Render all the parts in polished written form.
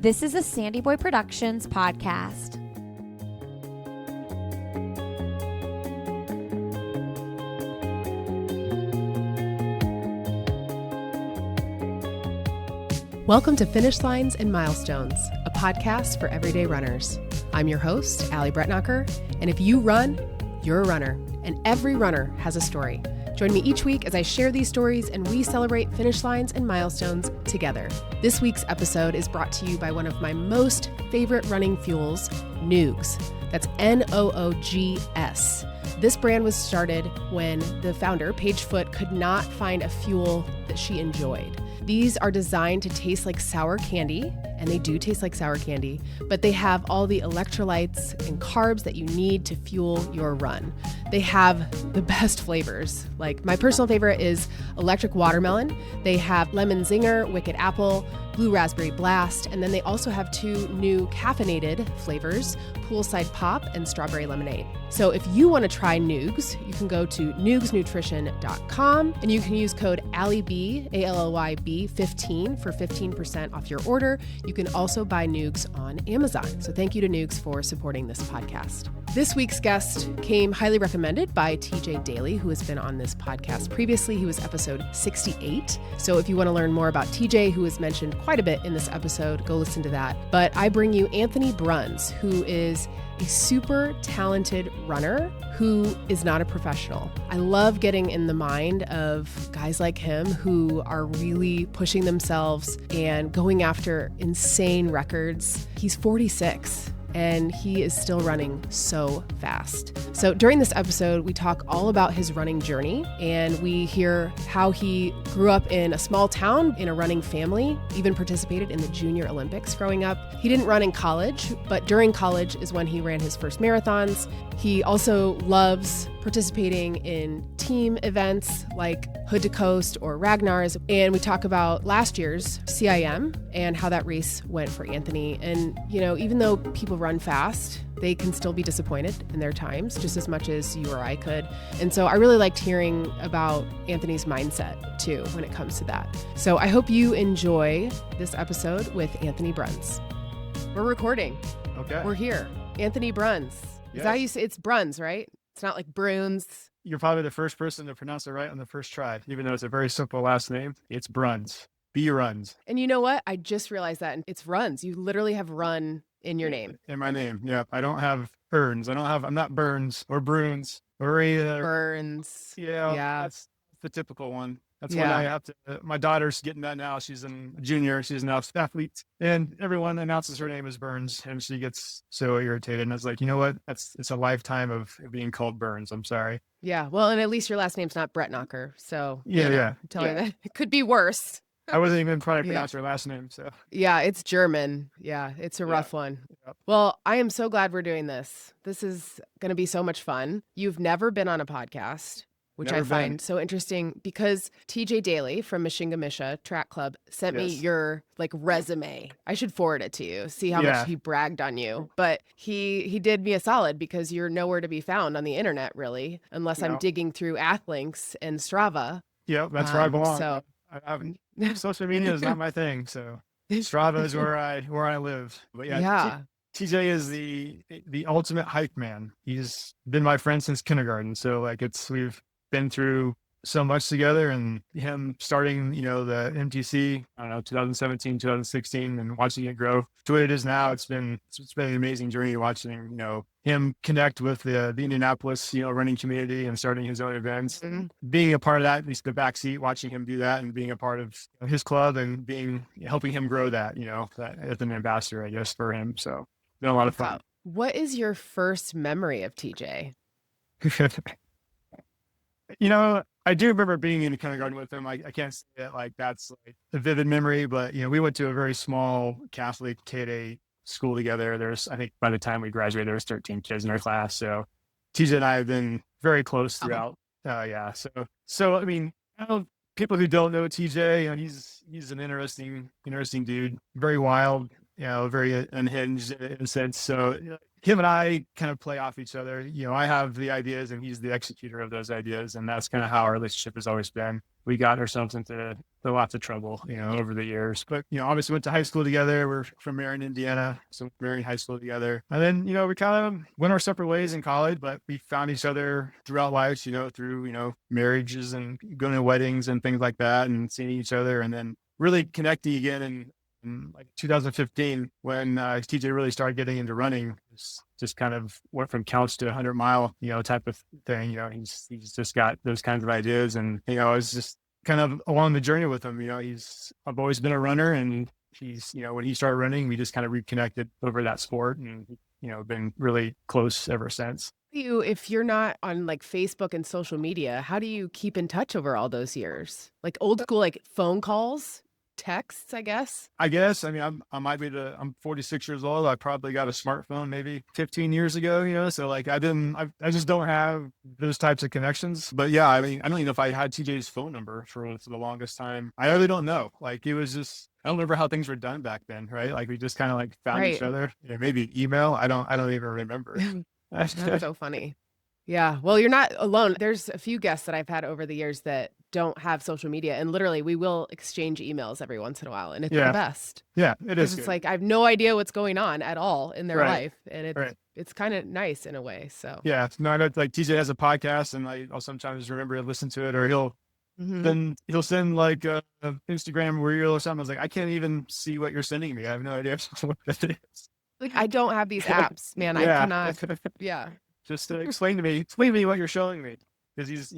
This is a Sandy Boy Productions podcast. Welcome to Finish Lines and Milestones, a podcast for everyday runners. I'm your host, Allie Bretnacher, and if you run, you're a runner, and every runner has a story. Join me each week as I share these stories and we celebrate finish lines and milestones together. This week's episode is brought to you by one of my most favorite running fuels, Noogs. That's Noogs. This brand was started when the founder, Paige Foote, could not find a fuel that she enjoyed. These are designed to taste like sour candy, and they do taste like sour candy, but they have all the electrolytes and carbs that you need to fuel your run. They have the best flavors. Like my personal favorite is electric watermelon. They have lemon zinger, wicked apple, blue raspberry blast, and then they also have two new caffeinated flavors, poolside pop and strawberry lemonade. So if you want to try Noogs, you can go to noogsnutrition.com and you can use code ALLYB, ALLYB 15 for 15% off your order. You can also buy Noogs on Amazon. So thank you to Noogs for supporting this podcast. This week's guest came highly recommended by TJ Dailey, who has been on this podcast previously. He was episode 68. So if you want to learn more about TJ, who is mentioned quite a bit in this episode, go listen to that. But I bring you Anthony Bruns, who is a super talented runner who is not a professional. I love getting in the mind of guys like him who are really pushing themselves and going after insane records. He's 46. And he is still running so fast. So during this episode, we talk all about his running journey, and we hear how he grew up in a small town in a running family, even participated in the Junior Olympics growing up. He didn't run in college, but during college is when he ran his first marathons. He also loves participating in team events like Hood to Coast or Ragnar's. And we talk about last year's CIM and how that race went for Anthony. And, you know, even though people run fast, they can still be disappointed in their times just as much as you or I could. And so I really liked hearing about Anthony's mindset too when it comes to that. So I hope you enjoy this episode with Anthony Bruns. We're recording. Okay. We're here. Anthony Bruns. Is that how you say it's Bruns, right? It's not like Bruns. You're probably the first person to pronounce it right on the first try, even though it's a very simple last name. It's Bruns. B runs. And you know what? I just realized that it's runs. You literally have run in your name. In my name. Yeah. I don't have Burns. I'm not Burns or Bruns or either. Burns. Yeah. That's the typical one. That's what I have to. My daughter's getting that now. She's in junior. She's an athlete, and everyone announces her name as Burns, and she gets so irritated. And I was like, you know what? It's a lifetime of being called Burns. I'm sorry. Yeah. Well, and at least your last name's not Bretnacher. So yeah. I'm telling you that it could be worse. I wasn't even trying to pronounce her last name. So yeah, it's German. Yeah, it's a rough one. Yep. Well, I am so glad we're doing this. This is going to be so much fun. You've never been on a podcast, which I find so interesting because TJ Dailey from Mishinga Misha Track Club sent me your resume. I should forward it to you. See how much he bragged on you. But he did me a solid because you're nowhere to be found on the internet really, unless I'm digging through Athlinks and Strava. Yeah, that's where I belong. So social media is not my thing. So Strava is where I live. But TJ is the ultimate hype man. He's been my friend since kindergarten. So we've been through so much together, and him starting, the MTC, 2017, 2016, and watching it grow to what it is now. It's been an amazing journey watching, him connect with the Indianapolis, running community and starting his own events, being a part of that, at least the backseat, watching him do that and being a part of his club and helping him grow that, as an ambassador, I guess, for him. So been a lot of fun. What is your first memory of TJ? I do remember being in kindergarten with him. I can't say it that's a vivid memory, but we went to a very small Catholic K-8 school together. I think by the time we graduated, there was 13 kids in our class. So TJ and I have been very close throughout. So I mean, people who don't know TJ, he's an interesting dude, very wild, very unhinged in a sense. So him and I kind of play off each other. I have the ideas and he's the executor of those ideas. And that's kind of how our relationship has always been. we got ourselves into lots of trouble, over the years. But, obviously went to high school together. We're from Marion, Indiana. So Marion High School together. And then, we kind of went our separate ways in college, but we found each other throughout life, through, marriages and going to weddings and things like that and seeing each other and then really connecting again in like 2015 when TJ really started getting into running. Just kind of went from couch to 100-mile, type of thing. He's just got those kinds of ideas. And, I was just kind of along the journey with him. I've always been a runner, and he's, when he started running, we just kind of reconnected over that sport and, been really close ever since. If you're not on like Facebook and social media, how do you keep in touch over all those years? Like old school, like phone calls? Texts, I guess. I mean, I'm 46 years old. I probably got a smartphone maybe 15 years ago, so like I just don't have those types of connections. But yeah, I mean, I don't even know if I had TJ's phone number for the longest time. I really don't know. Like it was just, I don't remember how things were done back then, right? Like we just kind of like found each other. Maybe email. I don't even remember. That's so funny. Yeah. Well, you're not alone. There's a few guests that I've had over the years that don't have social media, and literally we will exchange emails every once in a while, and it's the best. Yeah, it is. It's like I have no idea what's going on at all in their life, and it's kind of nice in a way. So yeah, no, I know like TJ has a podcast, and I'll sometimes remember to listen to it, or he'll send like a Instagram reel or something. I was like, I can't even see what you're sending me. I have no idea what that is. Like I don't have these apps, man. I cannot. Yeah. Just explain to me what you're showing me. Because he's,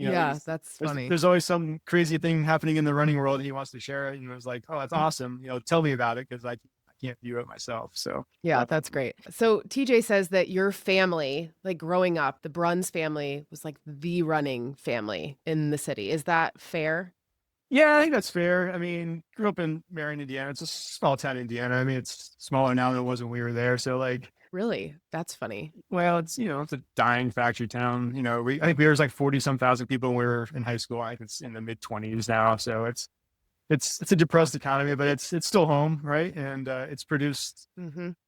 that's funny. There's always some crazy thing happening in the running world, and he wants to share it. And I was like, oh, that's awesome. Tell me about it, because I can't view it myself. So yeah, that's great. So TJ says that your family, like growing up, the Bruns family was like the running family in the city. Is that fair? Yeah, I think that's fair. I mean, grew up in Marion, Indiana. It's a small town, Indiana. I mean, it's smaller now than it was when we were there. So like, really? That's funny. Well, it's, it's a dying factory town. I think we were like 40-some thousand people when we were in high school. I think it's in the mid-20s now. So it's a depressed economy, but it's still home, right? And it's produced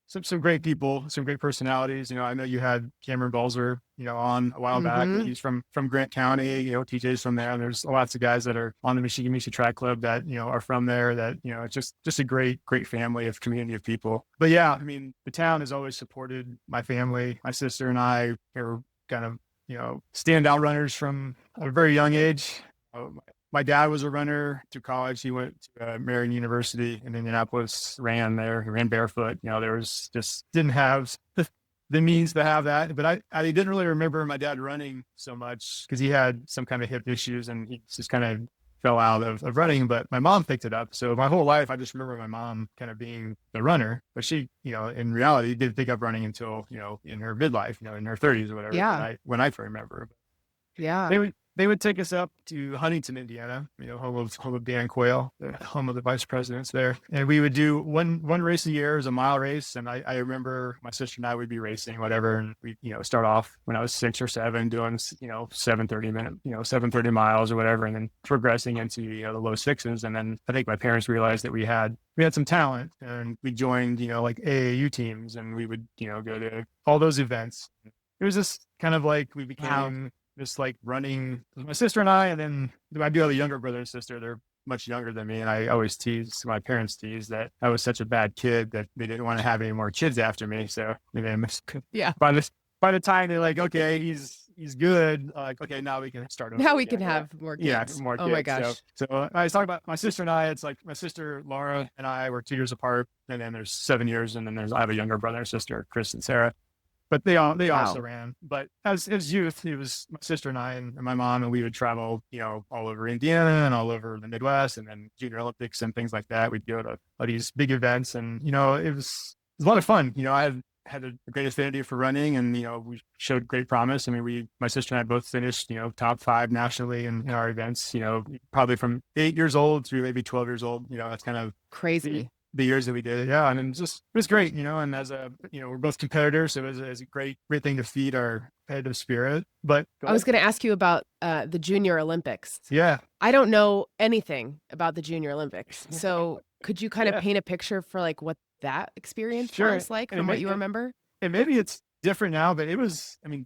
some great people, some great personalities. I know you had Cameron Balzer, on a while back. He's from Grant County. TJ's from there. And there's lots of guys that are on the Michigan Track Club that are from there. That it's just a great family of community of people. But yeah, I mean, the town has always supported my family. My sister and I are kind of standout runners from a very young age. My dad was a runner through college. He went to Marion University in Indianapolis, ran there. He ran barefoot. There was just didn't have the means to have that. But I didn't really remember my dad running so much because he had some kind of hip issues and he just kind of fell out of running. But my mom picked it up. So my whole life, I just remember my mom kind of being the runner. But she, in reality, didn't pick up running until, in her midlife, in her 30s or whatever. Yeah. When I remember. Yeah. They would take us up to Huntington, Indiana, home of Dan Quayle, the home of the vice presidents there. And we would do one race a year. It was a mile race. And I remember my sister and I would be racing, whatever. And we, start off when I was 6 or 7 doing, 7:30 miles or whatever. And then progressing into, the low 6s. And then I think my parents realized that we had some talent, and we joined, like AAU teams, and we would, go to all those events. It was just kind of like we became just like running with my sister and I. And then I do have a younger brother and sister. They're much younger than me. And I always my parents tease that I was such a bad kid that they didn't want to have any more kids after me. So by the time they're like, okay, he's good. Like, okay, now we can start over. Now we can have more kids. Yeah, more kids. Oh my gosh. So I was talking about my sister and I. It's like my sister Laura and I were 2 years apart, and then there's 7 years, and then I have a younger brother and sister, Chris and Sarah. But they also ran. But as youth, it was my sister and I and my mom, and we would travel, all over Indiana and all over the Midwest, and then Junior Olympics and things like that. We'd go to all these big events, and it was a lot of fun. I had a great affinity for running, and we showed great promise. I mean, my sister and I both finished, top 5 nationally in our events. Probably from 8 years old through maybe 12 years old. That's kind of crazy. The years that we did it. Yeah. And it was great, and as we're both competitors, so it was a great thing to feed our competitive spirit. But I was going to ask you about the Junior Olympics. Yeah. I don't know anything about the Junior Olympics. So could you kind of paint a picture for like what that experience was like from what you remember? And maybe it's different now, but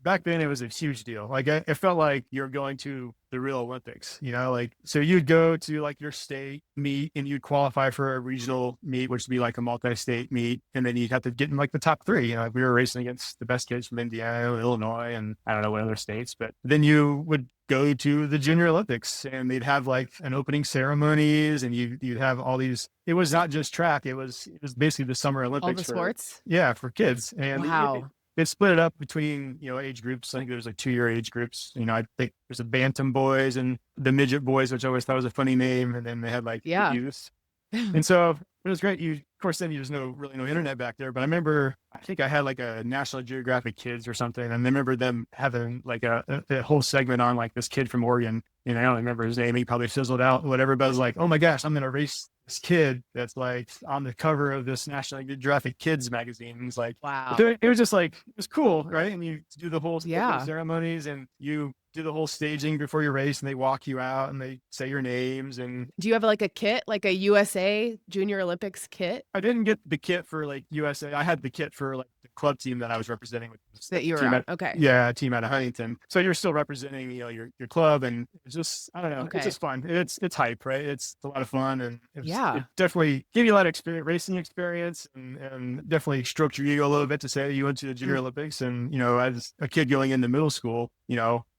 back then it was a huge deal. Like it felt like you're going to the real Olympics, like, so you'd go to like your state meet and you'd qualify for a regional meet, which would be like a multi-state meet. And then you'd have to get in like the top three, like we were racing against the best kids from Indiana, Illinois, and I don't know what other states, but then you would go to the Junior Olympics and they'd have like an opening ceremonies and you'd have all these, it was not just track. It was basically the Summer Olympics. All the sports? For kids. And wow. It split it up between, age groups. I think there's like 2-year age groups. I think there's the Bantam boys and the Midget boys, which I always thought was a funny name. And then they had like the youth. And so it was great. Of course, then there's really no internet back there. But I think I had like a National Geographic Kids or something. And I remember them having like a whole segment on like this kid from Oregon. And I don't remember his name. He probably fizzled out, whatever. But I was like, oh my gosh, I'm going to race this kid that's like on the cover of this National Geographic Kids magazine. And it's like, wow. It was just like, it was cool, right? And you do the whole ceremonies and you do the whole staging before your race and they walk you out and they say your names. And do you have like a kit, like a USA Junior Olympics kit? I didn't get the kit for like USA. I had the kit for like the club team that I was representing. That you were on. Okay. Yeah, a team out of Huntington. So you're still representing, your club, and it's just, I don't know, It's just fun. It's hype, right? It's a lot of fun, and it definitely gave you a lot of racing experience, and definitely stroked your ego a little bit to say you went to the Junior Olympics, and as a kid going into middle school,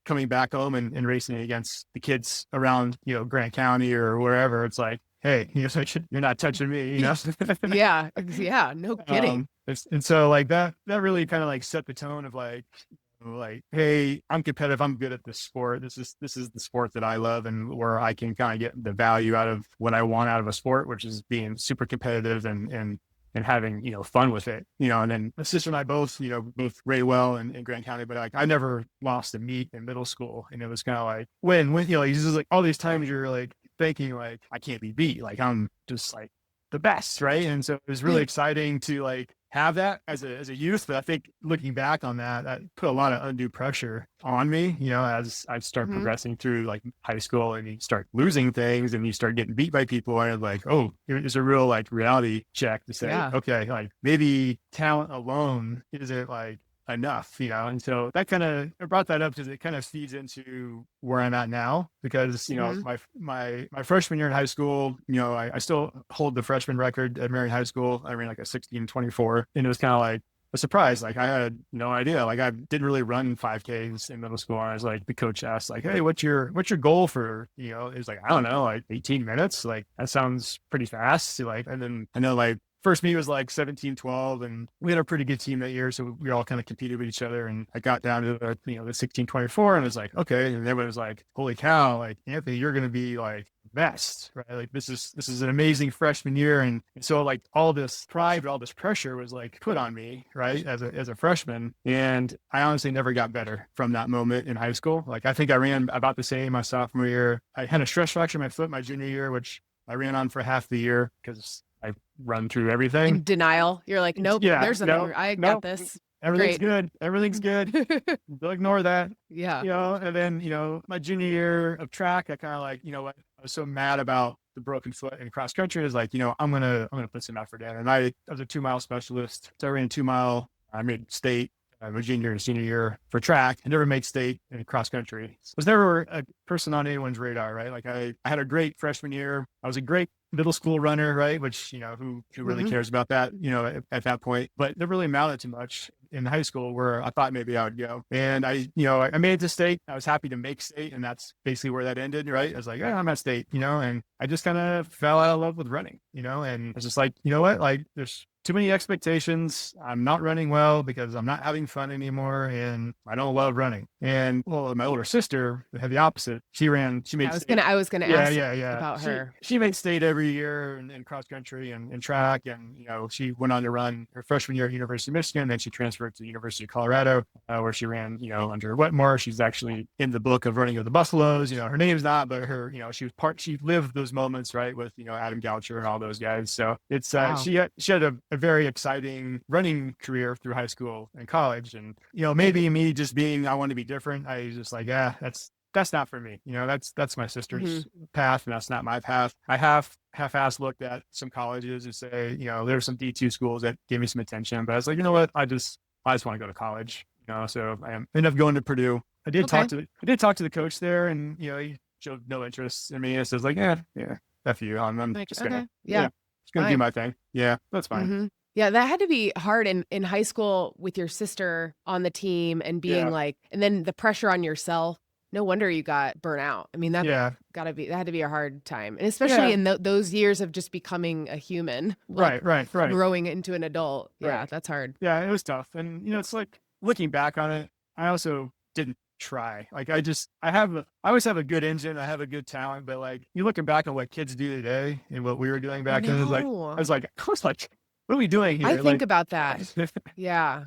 coming back home and racing against the kids around, Grant County or wherever, it's like, hey, you're not touching me, yeah, no kidding. And so like that really kind of like set the tone of like, hey, I'm competitive, I'm good at this sport. This is the sport that I love, and where I can kind of get the value out of what I want out of a sport, which is being super competitive and having, fun with it, and then my sister and I both rate well in Grant County, but like I never lost a meet in middle school. And it was kind of like when, it's just like all these times you're like thinking like, I can't be beat. Like I'm just like the best. Right. And so it was really exciting to like have that as a youth. But I think looking back on that put a lot of undue pressure on me, as I start progressing through like high school, and you start losing things and you start getting beat by people, and like, oh, it's a real like reality check to say, okay, like maybe talent alone isn't like enough, and so that kind of, I brought that up because it kind of feeds into where I'm at now, because my freshman year in high school, I still hold the freshman record at Marion High School. I ran like a 16:24, and it was kind of like a surprise. Like I had no idea. Like I didn't really run 5Ks in middle school. I was like, the coach asked like, hey, what's your goal for, it was like, I don't know, like 18 minutes. Like that sounds pretty fast. Like, and then I know like first meet was like 17:12, and we had a pretty good team that year. So we all kind of competed with each other, and I got down to the 16:24, and it was like, okay. And everyone was like, holy cow, like Anthony, you're going to be like best, right? Like this is an amazing freshman year. And so like all this pride, all this pressure was like put on me, right? As a freshman. And I honestly never got better from that moment in high school. Like I think I ran about the same my sophomore year. I had a stress fracture in my foot my junior year, which I ran on for half the year because I run through everything. In denial. You're like, nope, there's nothing. I got this. Everything's good. Everything's good. Don't ignore that. Yeah. And then, my junior year of track, I kind of like, what, I was so mad about the broken foot in cross country. Is like, I'm going to put some effort in. And I was a 2-mile specialist. So I ran 2-mile. I made state my junior and senior year for track. I never made state in cross country. I was never a person on anyone's radar, right? Like I had a great freshman year. I was a great middle school runner, right? Which, who really cares about that, at that point, but it never really amounted to much in high school where I thought maybe I would go. And I made it to state. I was happy to make state, and that's basically where that ended, right? I was like, yeah, I'm at state, and I just kind of fell out of love with running, and I was just like, you know what? Like there's too many expectations. I'm not running well because I'm not having fun anymore, and I don't love running. And well, my older sister had the opposite. She made state. I was gonna ask about her. She made state every year in cross country and track, and she went on to run her freshman year at University of Michigan. Then she transferred to the University of Colorado, where she ran under Wetmore. She's actually in the book of Running of the Buffaloes. Her name's not, but her she lived those moments, right, with Adam Goucher and all those guys. So it's wow. She had a very exciting running career through high school and college. And, maybe me just being, I want to be different. I was just like, that's not for me. That's my sister's path, and that's not my path. I half-assed looked at some colleges and say, there's some D2 schools that gave me some attention, but I was like, you know what? I just want to go to college, so I ended up going to Purdue. I did talk to the coach there, and he showed no interest in me. So I was like, yeah, F you. I'm like, just okay. gonna just gonna Fine. do my thing. Yeah, that's fine. Mm-hmm. Yeah, that had to be hard in high school with your sister on the team and being like, and then the pressure on yourself. No wonder you got burnt out. I mean, that had to be a hard time, and especially in those years of just becoming a human, like, right, growing into an adult. Yeah, Right. that's hard. Yeah, it was tough, and it's like looking back on it, I also didn't try. Like I always have a good engine, I have a good talent, but like you looking back on what kids do today and what we were doing back then, I was like, what are we doing here? I think about that. Yeah.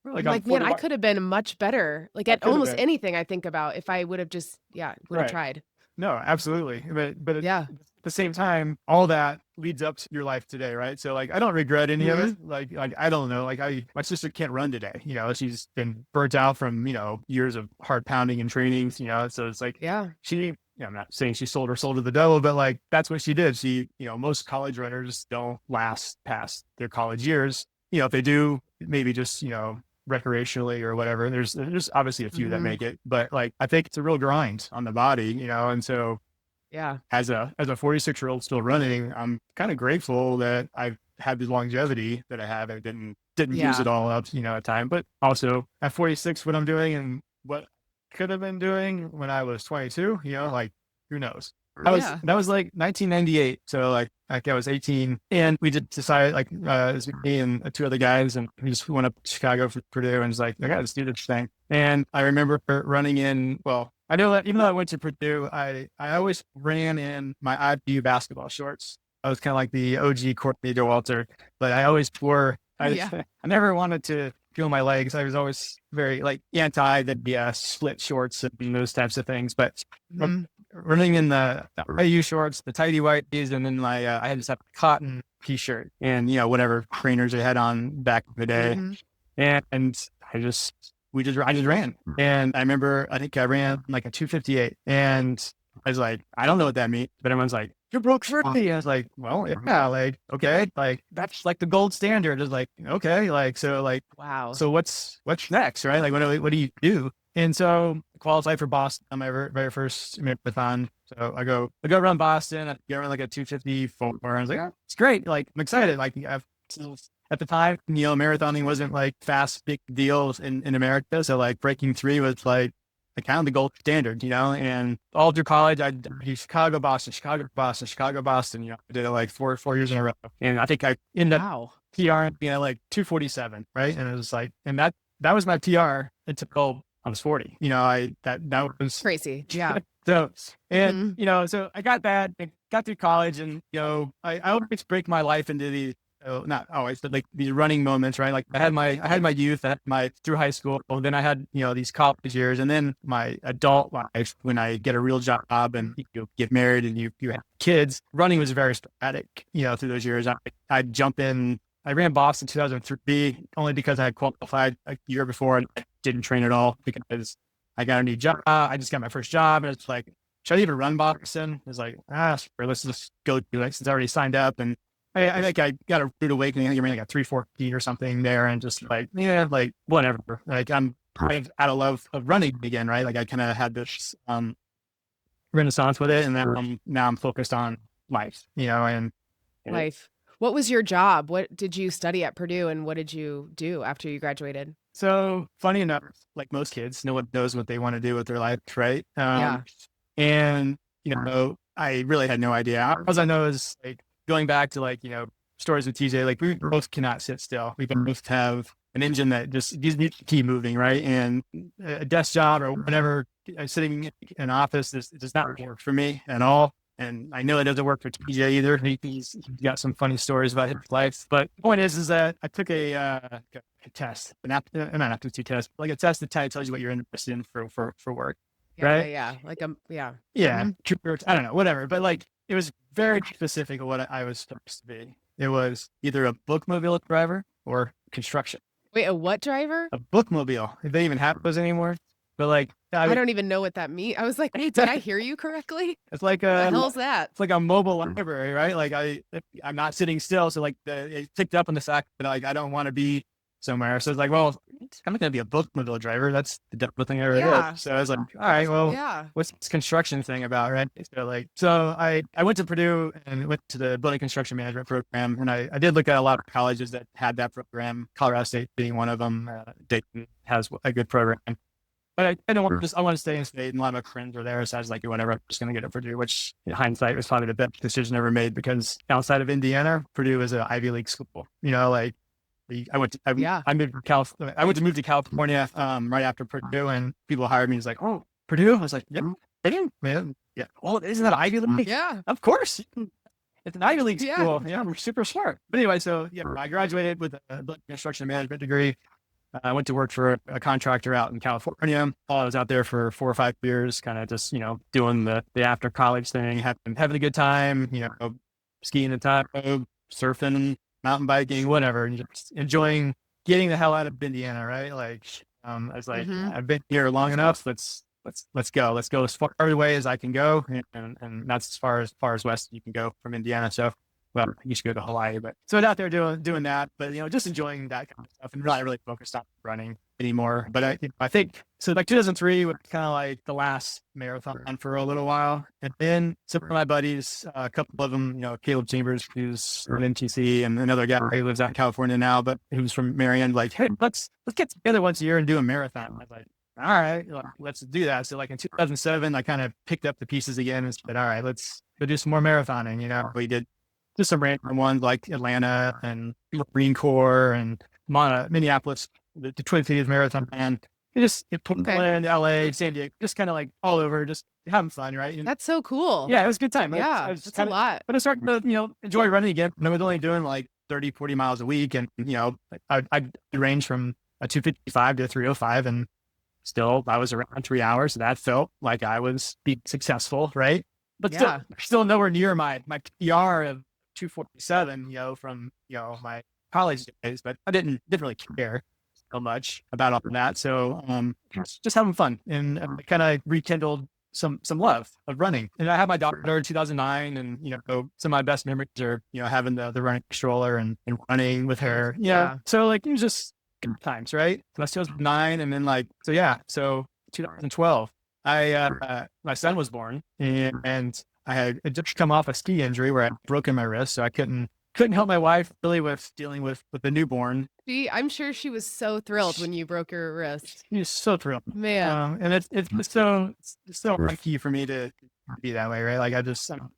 Like, man, I could have been much better. Like at almost anything I think about if I would have just, would have tried. No, absolutely. But at the same time, all that leads up to your life today, right? So like, I don't regret any of it. Like I don't know, like my sister can't run today. She's been burnt out from, years of hard pounding and training, so it's like, I'm not saying she sold her soul to the devil, but like, that's what she did. She, most college runners don't last past their college years. If they do, maybe just, recreationally or whatever. There's obviously a few that make it, but like, I think it's a real grind on the body, and so as a 46-year-old still running, I'm kind of grateful that I've had the longevity that I have. I didn't use it all up, at time, but also at 46, what I'm doing and what could have been doing when I was 22, like who knows? That was like 1998. So like I was 18, and we just decided, like, it was me and two other guys, and we just went up to Chicago for Purdue, and was like, I gotta just do this thing. And I remember running in, I know that even though I went to Purdue, I always ran in my IBU basketball shorts. I was kind of like the OG Courtney Walter, but I always wore, I never wanted to feel my legs. I was always very like anti the split shorts and those types of things, but running in the IU shorts, the tighty whities, and then my I just have a cotton t-shirt and whatever trainers I had on back in the day, and I just ran. And I remember I think I ran like a 2:58, and I was like, I don't know what that means, but everyone's like, you broke 30. I was like, well, yeah, like, okay, like that's like the gold standard. It's like, okay, like, so like, wow. So what's next, right? Like, what do you do? And so I qualified for Boston on my very first marathon. So I go run Boston. I get around like a 2:54. I was like, oh, it's great. Like, I'm excited. Like, at the time, marathoning wasn't like fast, big deals in America. So like breaking 3 was like kind of the gold standard, and all through college, I did Chicago, Boston. I did it like four years in a row. And I think I ended up PRing like 2:47, right? And it was like, and that was my PR until I was 40. That was crazy. Yeah. So, and, so I got that, got through college, and, I always break my life into these, not always, but like these running moments, right? Like I had my youth, through high school, then I had, these college years, and then my adult life, when I get a real job and you get married and you have kids. Running was very sporadic, through those years. I'd jump in. I ran Boston 2003 only because I had qualified a year before and I didn't train at all because I got a new job. I just got my first job, and it's like, should I even run Boston? It's like, let's just go do it since I already signed up. And I think I got a rude awakening. I think I ran like a 3:14 or something there, and just like, like whatever. Like I'm out of love of running again, right? Like I kind of had this renaissance with it, and then now I'm focused on life, and life. What was your job? What did you study at Purdue, and what did you do after you graduated? So funny enough, like most kids, no one knows what they want to do with their life, right? And I really had no idea. All I know is like going back to like stories with TJ. Like we both cannot sit still. We both have an engine that just needs to keep moving, right? And a desk job or whatever, sitting in an office does not work for me at all. And I know it doesn't work for TJ either. He's got some funny stories about his life. But the point is that I took a test, not aptitude test, like a test that tells you what you're interested in for work, right? Yeah. Like I don't know, whatever. But like it was very specific of what I was supposed to be. It was either a bookmobile driver or construction. Wait, a what driver? A bookmobile. They even have those anymore. But like, I don't even know what that means. I was like, hey, did I hear you correctly? It's like what the hell's that? It's like a mobile library, right? Like I'm not sitting still. So like it picked up on the fact that like, I don't want to be somewhere. So it's like, well, I'm not going to be a bookmobile driver. That's the dumbest thing I ever did. So I was like, all right, well, what's this construction thing about, right? So I went to Purdue and went to the building construction management program. And I did look at a lot of colleges that had that program, Colorado State being one of them. Dayton has a good program. But I don't want to I want to stay in state, and a lot of my friends are there. So I was like, whatever, I'm just going to get at Purdue, which in hindsight was probably the best decision ever made, because outside of Indiana, Purdue is an Ivy League school. I moved to California. I went to move to California right after Purdue, and people hired me. It's like, oh, Purdue? I was like, yeah, man, yeah. Well, isn't that Ivy League? Yeah, of course. It's an Ivy League school. Yeah, we're super smart. But anyway, so I graduated with a construction management degree. I went to work for a contractor out in California. I was out there for 4 or 5 years, kind of just, doing the after college thing, having a good time, skiing the time, surfing, mountain biking, whatever, and just enjoying getting the hell out of Indiana, right? Like, I was like, I've been here long enough. Let's go. Let's go as far away as I can go. And that's as far as west you can go from Indiana. So, well, you should go to Hawaii, but so I'm out there doing that, but just enjoying that kind of stuff, and really focused on running anymore. But I think so. Like 2003 was kind of like the last marathon for a little while, and then some of my buddies, a couple of them, Caleb Chambers, who's an NTC, and another guy who lives out in California now, but who's from Marion, like, hey, let's get together once a year and do a marathon. I was like, all right, let's do that. So like in 2007, I kind of picked up the pieces again and said, all right, let's go do some more marathoning. We did just some random ones like Atlanta and Marine Corps and Minneapolis, the Twin Cities Marathon, and Portland, LA, San Diego, just kind of like all over, just having fun, right? And that's so cool. Yeah, it was a good time. Yeah, that's a lot. But I started to, enjoy running again. And I was only doing like 30, 40 miles a week. And, I range from a 255 to a 305, and still I was around 3 hours. So that felt like I was being successful, right? But still nowhere near my PR of 247, from, my college days, but I didn't really care so much about all of that. So, just having fun, and kind of rekindled some love of running. And I had my daughter in 2009, and, some of my best memories are, having the running stroller and running with her. Yeah. So like, it was just good times, right? So that's 2009. And then so 2012, my son was born, and I had just come off a ski injury where I'd broken my wrist, so I couldn't help my wife really with dealing with the newborn. I'm sure she was so thrilled when you broke your wrist. She was so thrilled, man. And it's so lucky for me to be that way, right? Like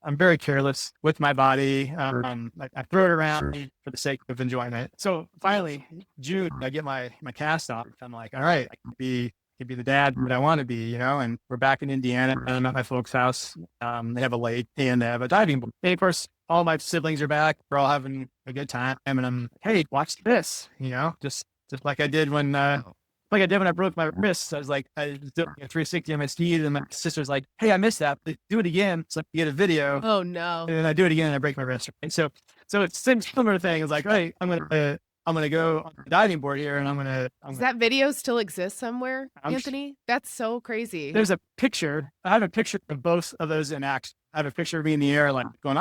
I'm very careless with my body. I throw it around for the sake of enjoyment. So finally, June, I get my cast off. I'm like, all right, I can be the dad that I want to be, and we're back in Indiana, and I'm at my folks' house. They have a lake and they have a diving board. And of course, all my siblings are back. We're all having a good time. And I'm, hey, watch this, just like I did when I broke my wrist. I was like, I was doing a 360 on my skis, and my sister's like, hey, I missed that. Do it again. So I get a video. Oh no. And then I do it again and I break my wrist. Right? So it's the same similar thing. It's like, hey, I'm going to go on the diving board here, and Does that video still exist somewhere, Anthony? That's so crazy. There's a picture. I have a picture of both of those in action. I have a picture of me in the air, like going,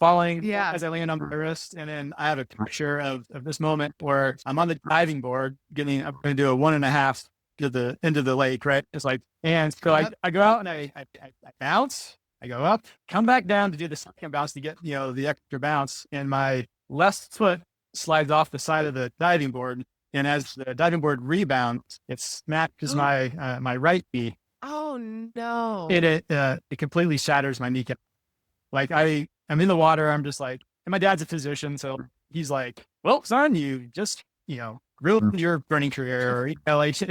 falling as I land on my wrist. And then I have a picture of this moment where I'm on the diving board I'm going to do a 1.5 to the end of the lake, right? It's like, and so I go out and I bounce, I go up, come back down to do the second bounce to get, the extra bounce. And my left foot slides off the side of the diving board. And as the diving board rebounds, it smashes my right knee. Oh no. It completely shatters my kneecap. Like I'm in the water. I'm just like, and my dad's a physician. So he's like, well, son, you just, ruined your running career, or, like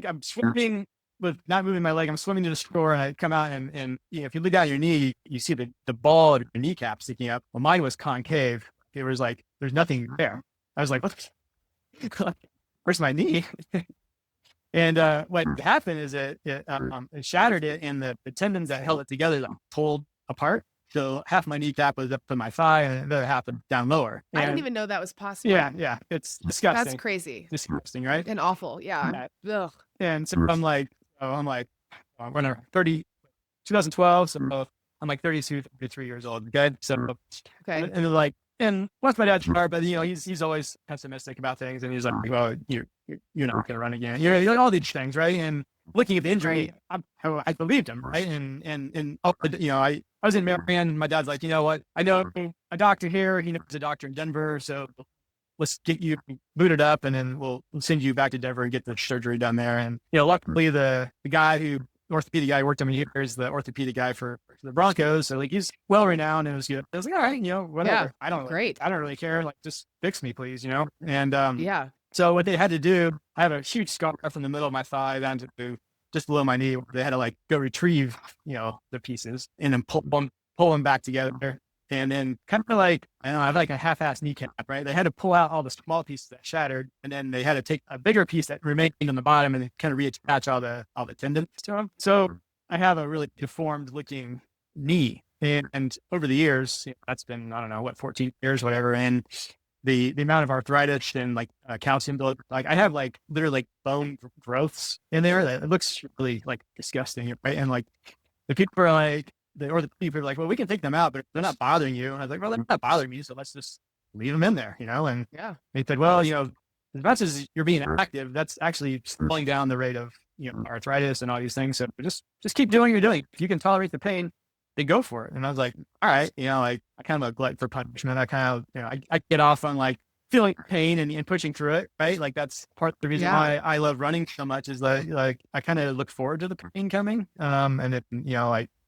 I'm swimming with not moving my leg. I'm swimming to the shore, and I come out and if you look down your knee, you see the ball of your kneecap sticking up. Well, mine was concave. It was like, there's nothing there. I was like, what? Where's my knee? And what happened is it shattered it, and the tendons that held it together pulled apart. So half my kneecap was up to my thigh, and the other half down lower. And I didn't even know that was possible. Yeah, it's disgusting. That's crazy. Disgusting, right? And awful, yeah. Ugh. And so I'm like, I'm 2012, so I'm like 32, 33 years old. Okay, so okay, and like And once my dad's sharp, but he's always pessimistic about things, and he's like, well, you're not going to run again. All these things, right? And looking at the injury, I believed him, right? And I was in Marion. My dad's like, you know what? I know a doctor here. He knows a doctor in Denver, so let's get you booted up, and then we'll send you back to Denver and get the surgery done there. And luckily the orthopedic guy who worked on me here is the orthopedic guy for the Broncos. So he's well renowned, and it was good. I was like, all right, whatever. Yeah, I don't really care. Like, just fix me, please, And so what they had to do, I have a huge scar from the middle of my thigh down to just below my knee. They had to go retrieve, the pieces and then pull them back together. And then kind of I have a half-assed kneecap, right? They had to pull out all the small pieces that shattered, and then they had to take a bigger piece that remained on the bottom and kind of reattach all the tendons to them. So I have a really deformed-looking knee, and over the years, that's been 14 years, whatever, and the amount of arthritis and calcium build, I have literally bone growths in there that it looks really disgusting, right? And the people are the people are like, well, we can take them out, but they're not bothering you. And I was like, well, they're not bothering me, so let's just leave them in there, And they said, well, as much as you're being active, that's actually slowing down the rate of arthritis and all these things. So just keep doing what you're doing. If you can tolerate the pain, then go for it. And I was like, all right, I kind of a glut for punishment. I kind of, I get off on feeling pain and pushing through it, right? That's part of the reason why I love running so much is I kind of look forward to the pain coming. And it,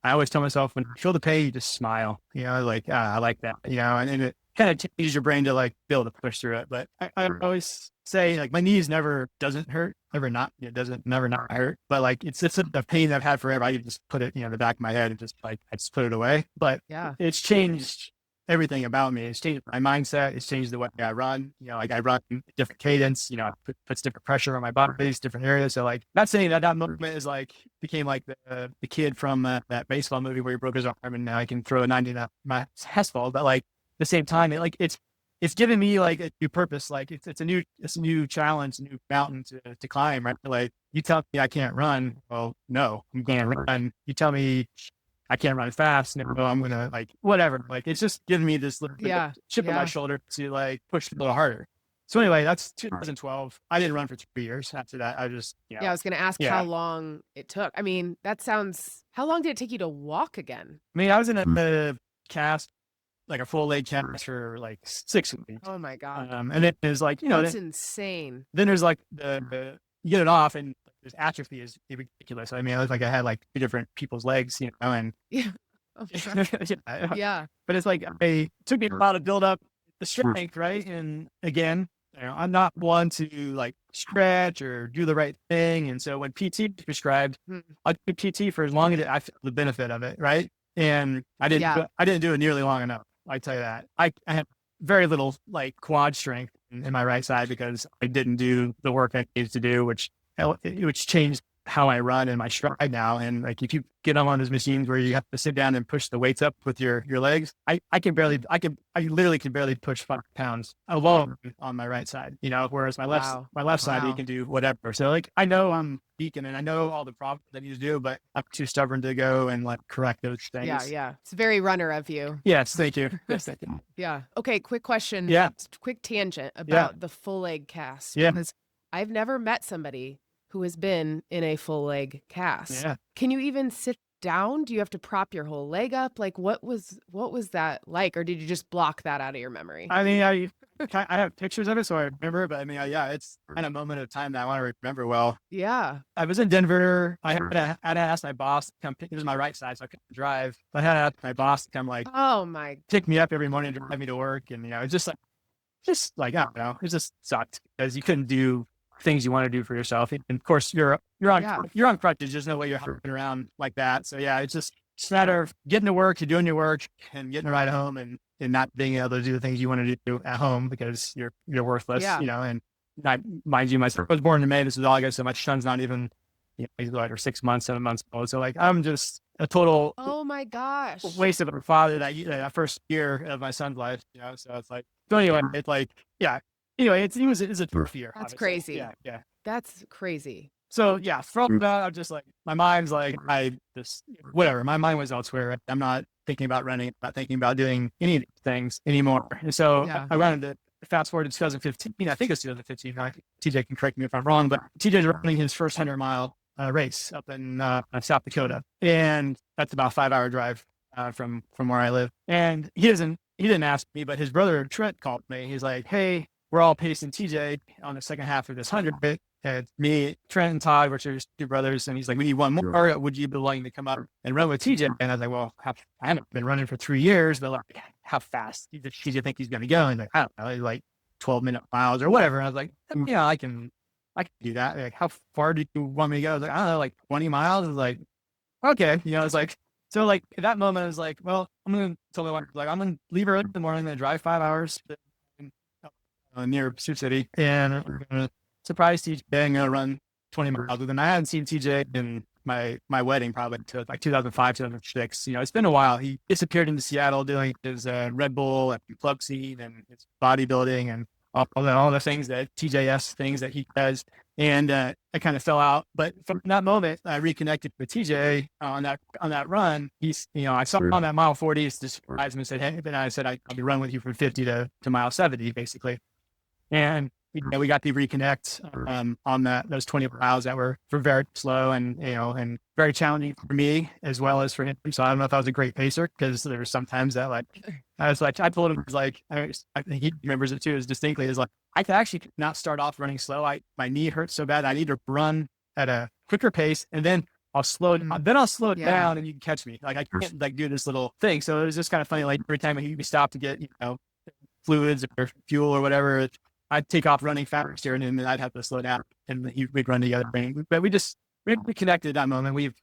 I always tell myself, when you feel the pain, you just smile, I like that, and it kind of teaches your brain to be able to push through it. But I always say my knees never doesn't hurt, never not hurt. But it's a pain I've had forever. I just put it, the back of my head and just I just put it away. But it's changed everything about me. It's changed my mindset. It's changed the way I run. I run different cadence. Puts different pressure on my body, different areas. So not saying that movement is became the kid from that baseball movie where he broke his arm and now I can throw a 90 at my asphalt. But at the same time, it's given me a new purpose. It's a new challenge, a new mountain to climb. Right? You tell me I can't run. Well, no, I'm going to run. You tell me I can't run fast. No, I'm going to whatever. It's just giving me this little chip on my shoulder to push a little harder. So anyway, that's 2012. I didn't run for 3 years. After that, I just, I was going to ask how long it took. I mean, how long did it take you to walk again? I mean, I was in a cast, a full leg cast for 6 weeks. Oh my God. And it is that's insane. Then there's the you get it off and this atrophy is ridiculous. I mean, it looked like I had 2 different people's legs, and Oh, yeah. But it's it took me a while to build up the strength, right? And again, I'm not one to stretch or do the right thing. And so when PT is prescribed, I do PT for as long as I feel the benefit of it, right? And I didn't do it nearly long enough. I tell you that. I had very little quad strength in my right side because I didn't do the work I needed to do, which changed how I run and my stride now. And if you get on one of those machines where you have to sit down and push the weights up with your legs, I literally can barely push 5 pounds alone on my right side, whereas my left side, you can do whatever. So I know I'm beacon and I know all the problems I need to do, but I'm too stubborn to go and correct those things. Yeah. It's very runner of you. Yes. Thank you. Yes, thank you. Yeah. Okay. Quick question. Yeah. Quick tangent about the full leg cast. Yeah. Because I've never met somebody who has been in a full leg cast. Yeah. Can you even sit down? Do you have to prop your whole leg up? What was that like? Or did you just block that out of your memory? I mean, I have pictures of it, so I remember, but I mean, it's kind of a moment of time that I want to remember well. Yeah. I was in Denver. I had to ask my boss to come pick, it was my right side, so I couldn't drive. But I had to ask my boss to come pick me up every morning and drive me to work. And, it's just I don't know, it just sucked because you couldn't do things you want to do for yourself. And of course you're on crutches. There's no way you're hopping around like that. So it's just a matter of getting to work, doing your work and getting a ride home and not being able to do the things you want to do at home because you're worthless, and mind you, my son was born in May. This is August. So my son's not even, he's 6 months, 7 months old. So I'm just a total, oh my gosh, waste of a father that first year of my son's life, so it's so anyway, it's anyway, it was a tough year. That's obviously. crazy. Yeah. That's crazy. So from that, I'm just my mind's whatever. My mind was elsewhere. I'm not thinking about running, not thinking about doing any of these things anymore. And so I wanted to fast forward to 2015. I think it's 2015. TJ can correct me if I'm wrong, but TJ's running his first 100-mile race up in South Dakota, and that's about a 5-hour drive from where I live. And he didn't ask me, but his brother Trent called me. He's like, "Hey, we're all pacing TJ on the second half of this 100. And me, Trent, and Todd, which are his two brothers, and he's like, we need one more. Would you be willing to come up and run with TJ?" And I was like, well, I haven't been running for 3 years, but like, how fast do you think he's going to go? And like, I don't know, like 12-minute miles or whatever. And I was like, yeah, I can do that. Like, how far do you want me to go? I was like, I don't know, like 20 miles. I was like, okay. It's like, so like at that moment, I was like, well, I'm going to tell my wife, like, I'm going to leave early in the morning. I'm going to drive 5 hours near Sioux City, and we're going to surprise TJ and going to run 20 miles with him. I hadn't seen TJ in my wedding probably until like 2005, 2006. It's been a while. He disappeared into Seattle doing his Red Bull and club scene and his bodybuilding and all the things that TJS things that he does. And I kind of fell out. But from that moment, I reconnected with TJ on that run. I saw him on that mile 40. Just surprised him and said, "Hey," and I said, "I'll be running with you from 50 to mile 70, basically." And we got to reconnect on those 20 miles that were very slow and very challenging for me as well as for him. So I don't know if I was a great pacer, because there were some times that I told him, I think he remembers it too as distinctly, is like, I could actually not start off running slow. My knee hurts so bad. I need to run at a quicker pace, and then I'll slow it down and you can catch me. Like, I can't like do this little thing. So it was just kind of funny. Like, every time he stopped to get, fluids or fuel or whatever, I'd take off running faster, and then I'd have to slow down, and we'd run together. But we connected that moment. We've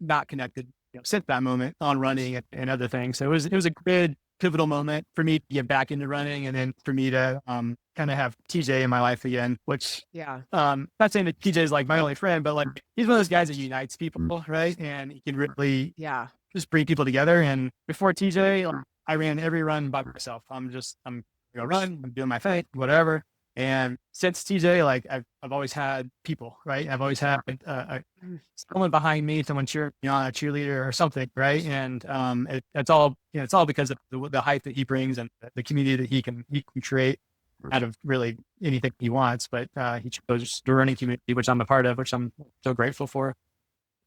not connected since that moment on running and other things. So it was a good pivotal moment for me to get back into running, and then for me to kind of have TJ in my life again. Which not saying that TJ is like my only friend, but like, he's one of those guys that unites people, right? And he can really just bring people together. And before TJ, I ran every run by myself. I'm go run, I'm doing my thing, whatever. And since TJ, like, I've always had people, right? I've always had someone behind me, someone cheering me on, a cheerleader or something, right? And it's all because of the hype that he brings and the community that he can create out of really anything he wants. But he chose the running community, which I'm a part of, which I'm so grateful for.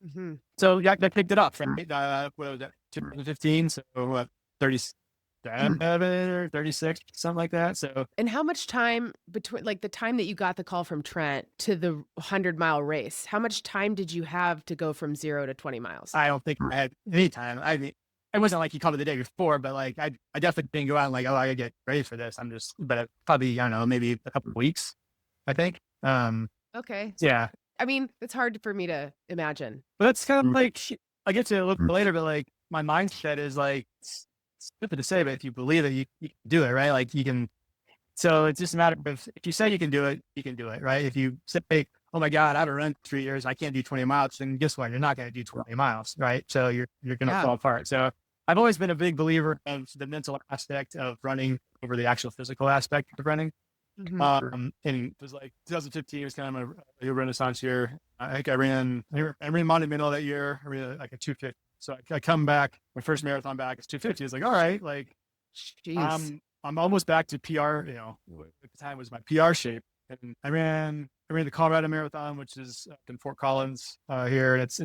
Mm-hmm. So that kicked it off, right? What was that? 2015. So 37 or 36, something like that. So, and how much time between, like, the time that you got the call from Trent to the 100-mile race, how much time did you have to go from 0 to 20 miles? I don't think I had any time. I mean, it wasn't like he called it the day before, but like, I definitely didn't go out and like, oh, I gotta get ready for this. But probably, I don't know, maybe a couple of weeks, I think. Okay. Yeah. I mean, it's hard for me to imagine. But that's kind of like, I get to look later, but like, my mindset is like, it's stupid to say, but if you believe it, you can do it, right? Like, you can. So it's just a matter of, if you say you can do it, right? If you say, hey, oh my God, I haven't run 3 years, I can't do 20 miles, then guess what? You're not going to do 20 miles, right? So you're going to fall apart. So I've always been a big believer of the mental aspect of running over the actual physical aspect of running. Mm-hmm. And it was like 2015 was kind of a renaissance year. I think I ran Monumental that year. I ran like a 250. So I come back, my first marathon back is 250. It's like, all right, like, I'm almost back to PR, at the time was my PR shape. And I ran the Colorado Marathon, which is up in Fort Collins here. And it's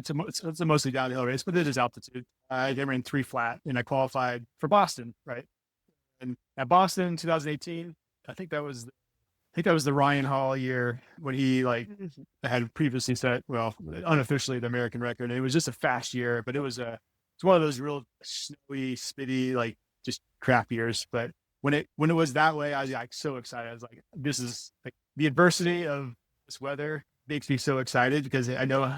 a mostly downhill race, but it is altitude. I ran 3 flat, and I qualified for Boston, right? And at Boston, 2018, I think that was the Ryan Hall year, when he had previously set, unofficially, the American record. And it was just a fast year, but it's one of those real snowy, spitty, like, just crap years. But when it was that way, I was like so excited. I was like, this is like, the adversity of this weather makes me so excited, because I know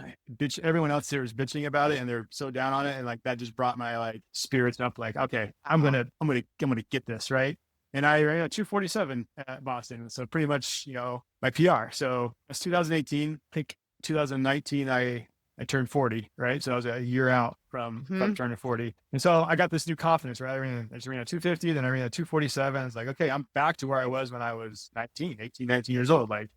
everyone else there is bitching about it and they're so down on it. And like, that just brought my like spirits up, like, okay, I'm going to get this, right? And I ran a 247 at Boston. So pretty much, my PR. So that's 2018. I think 2019, I turned 40, right? So I was a year out from turning 40. And so I got this new confidence, right? I just ran a 250, then I ran a 247. It's like, okay, I'm back to where I was when I was 19 years old. Like,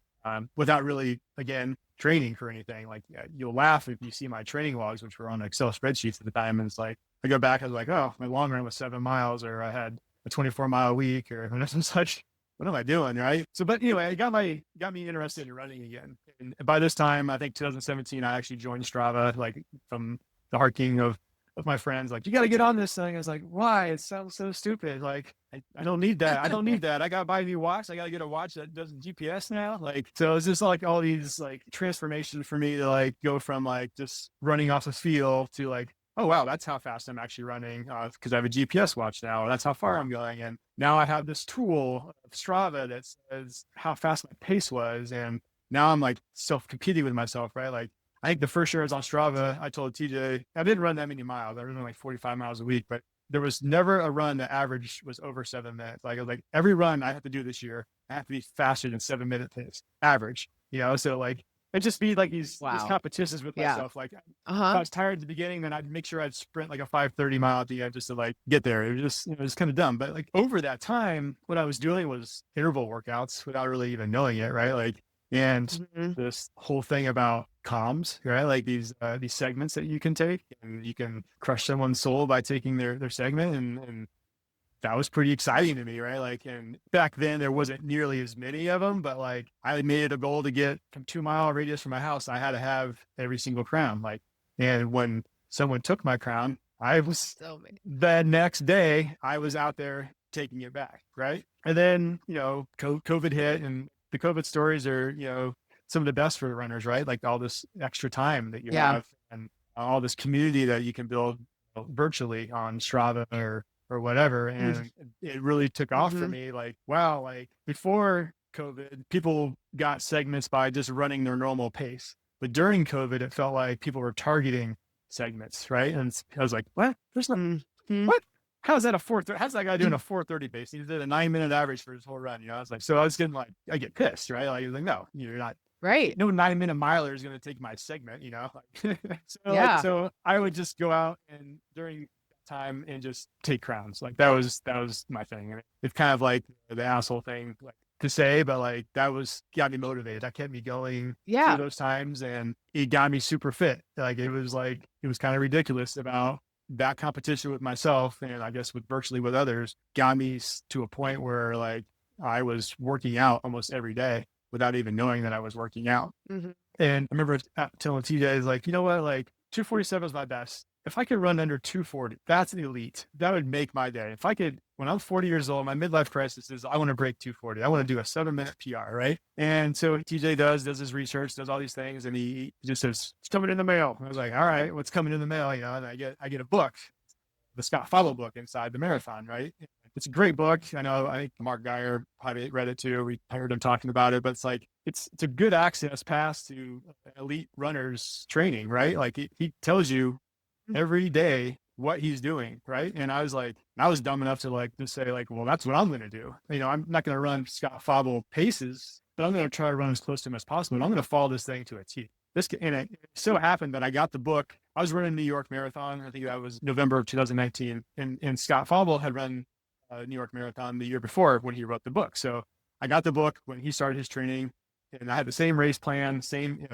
without really, again, training for anything. Like you'll laugh if you see my training logs, which were on Excel spreadsheets at the time. And it's like, I go back, I was like, oh, my long run was 7 miles, or I had a 24-mile week, or some such. What am I doing? Right. So, but anyway, it got me interested in running again. And by this time, I think 2017, I actually joined Strava, like from the harking of my friends, like, you got to get on this thing. I was like, why? It sounds so stupid. Like, I don't need that. I don't need that. I got to buy a new watch. I got to get a watch that does GPS now. Like, so it's just like all these like transformations for me to like go from like just running off the field to like, oh, wow, that's how fast I'm actually running, because I have a GPS watch now. Or that's how far I'm going. And now I have this tool, Strava, that says how fast my pace was. And now I'm like self-competing with myself, right? Like, I think the first year I was on Strava, I told TJ, I didn't run that many miles. I was running like 45 miles a week, but there was never a run that average was over 7 minutes. Like, I was like, every run I have to do this year, I have to be faster than 7-minute pace average, So like, it just be like these competitions with myself. Like, if I was tired at the beginning, then I'd make sure I'd sprint like a 5:30 mile at the end just to like get there. It was just, it was kind of dumb. But like over that time, what I was doing was interval workouts without really even knowing it, right? Like, and this whole thing about comms, right? Like these segments that you can take, and you can crush someone's soul by taking their segment, and that was pretty exciting to me, right? Like, and back then there wasn't nearly as many of them, but like I made it a goal to get from 2-mile radius from my house, I had to have every single crown. Like, and when someone took my crown, I was the next day I was out there taking it back, right? And then COVID hit, and the COVID stories are some of the best for runners, right? Like all this extra time that you have, and all this community that you can build virtually on Strava or whatever. And it really took off for me. Like, wow, like before COVID, people got segments by just running their normal pace. But during COVID, it felt like people were targeting segments, right? And I was like, what? There's no, what? How's that how's that guy doing a 4:30 pace? He did a 9-minute average for his whole run. I was like, so I was getting like, I get pissed, right? Like, I was like, no, you're not. Right. No 9-minute miler is going to take my segment, so I would just go out and during time and just take crowns. Like that was my thing. And it's kind of like the asshole thing like to say, but like that got me motivated. That kept me going through those times, and it got me super fit. Like it was kind of ridiculous about that competition with myself, and I guess virtually with others, got me to a point where like I was working out almost every day without even knowing that I was working out. And I remember telling TJ, like, you know what, like 247 is my best. If I could run under 240, that's an elite. That would make my day. If I could, when I'm 40 years old, my midlife crisis is I want to break 240. I want to do a 7-minute PR, right? And so TJ does his research, does all these things, and he just says, it's coming in the mail. I was like, all right, what's coming in the mail? And I get a book, the Scott Fowler book, Inside the Marathon, right? It's a great book. I think Mark Geyer probably read it too. I heard him talking about it, but it's like, it's a good access pass to elite runners training, right? Like he tells you every day what he's doing, right? And I was dumb enough to like to say like, well, that's what I'm going to do. I'm not going to run Scott Fowler paces, but I'm going to try to run as close to him as possible. And I'm going to follow this thing to a T. And it so happened that I got the book. I was running New York Marathon. I think that was November of 2019. And Scott Fowler had run New York Marathon the year before when he wrote the book. So I got the book when he started his training, and I had the same race plan,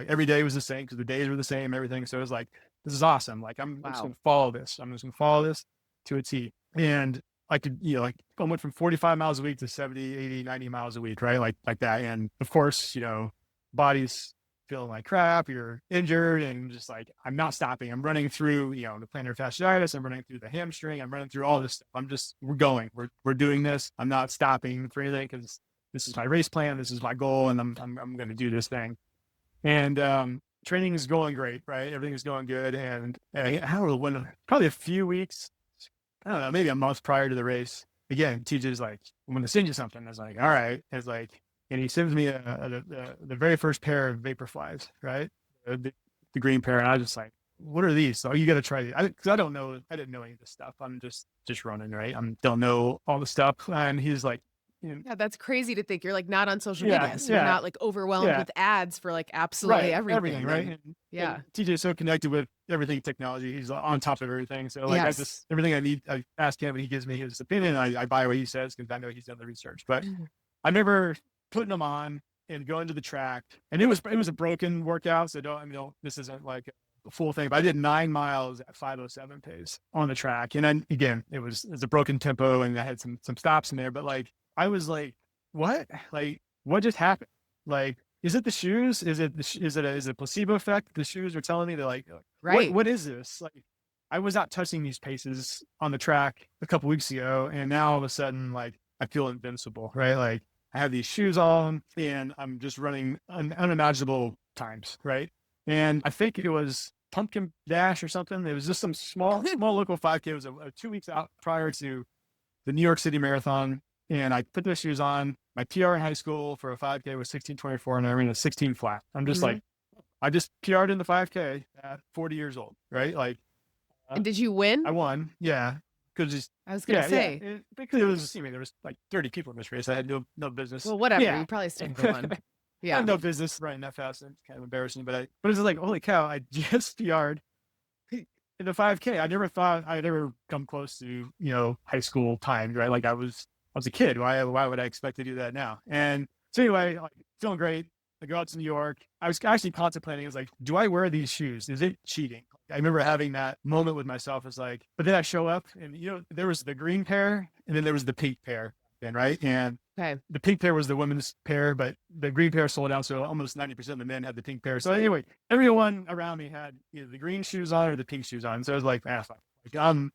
every day was the same because the days were the same, everything. So it was like, this is awesome. Like I'm just going to follow this. I'm just going to follow this to a T. And I could, I went from 45 miles a week to 70, 80, 90 miles a week, right? Like that. And of course, body's feeling like crap, you're injured, and just like, I'm not stopping. I'm running through, the plantar fasciitis. I'm running through the hamstring. I'm running through all this stuff. We're going, we're doing this. I'm not stopping for anything because this is my race plan. This is my goal. And I'm going to do this thing. And, training is going great, right? Everything is going good. And I don't know when, probably a few weeks, I don't know, maybe a month prior to the race, again, TJ's like, I'm going to send you something. I was like, all right. It's like, and he sends me the very first pair of Vaporflies, right? The green pair. And I was just like, what are these? So you got to try these. Because I didn't know any of this stuff. I'm just running, right? I don't know all the stuff. And he's like, yeah, that's crazy to think. You're like not on social media, so you're not like overwhelmed with ads for like absolutely everything, right? And TJ's so connected with everything technology. He's on top of everything. So like everything I need, I ask him and he gives me his opinion. I buy what he says because I know he's done the research. But I remember putting them on and going to the track, and it was a broken workout. So this isn't like a full thing, but I did 9 miles at 5:07 pace on the track. And then again, it was a broken tempo and I had some stops in there, but like, I was like, what just happened? Like, is it the shoes? Is it a placebo effect? The shoes are telling me they're like, right. What is this? Like, I was out touching these paces on the track a couple weeks ago, and now all of a sudden, like, I feel invincible, right? Like, I have these shoes on and I'm just running unimaginable times, right? And I think it was Pumpkin Dash or something. It was just some small local 5K. It was 2 weeks out prior to the New York City Marathon. And I put those shoes on. My PR in high school for a 5K was 16:24, and I ran a 16 flat. I'm just like, I just PR'd in the 5K at 40 years old, right? Like, and did you win? I won, yeah. Because I was gonna say, because it was, there was like 30 people in this race. I had no business. Well, whatever. You probably still won. Yeah, I had no business running that fast, and it's kind of embarrassing. But it was like, holy cow! I just PR'd in the 5K. I never thought I'd ever come close to high school times, right? Like, I was a kid. Why would I expect to do that now? And so anyway, like, feeling great. I go out to New York. I was actually contemplating. I was like, do I wear these shoes? Is it cheating? I remember having that moment with myself. It's like, but then I show up, and there was the green pair, and then there was the pink pair. Then, right? And the pink pair was the women's pair, but the green pair sold out. So almost 90% of the men had the pink pair. So anyway, everyone around me had either the green shoes on or the pink shoes on. So I was like, fuck. Like, I'm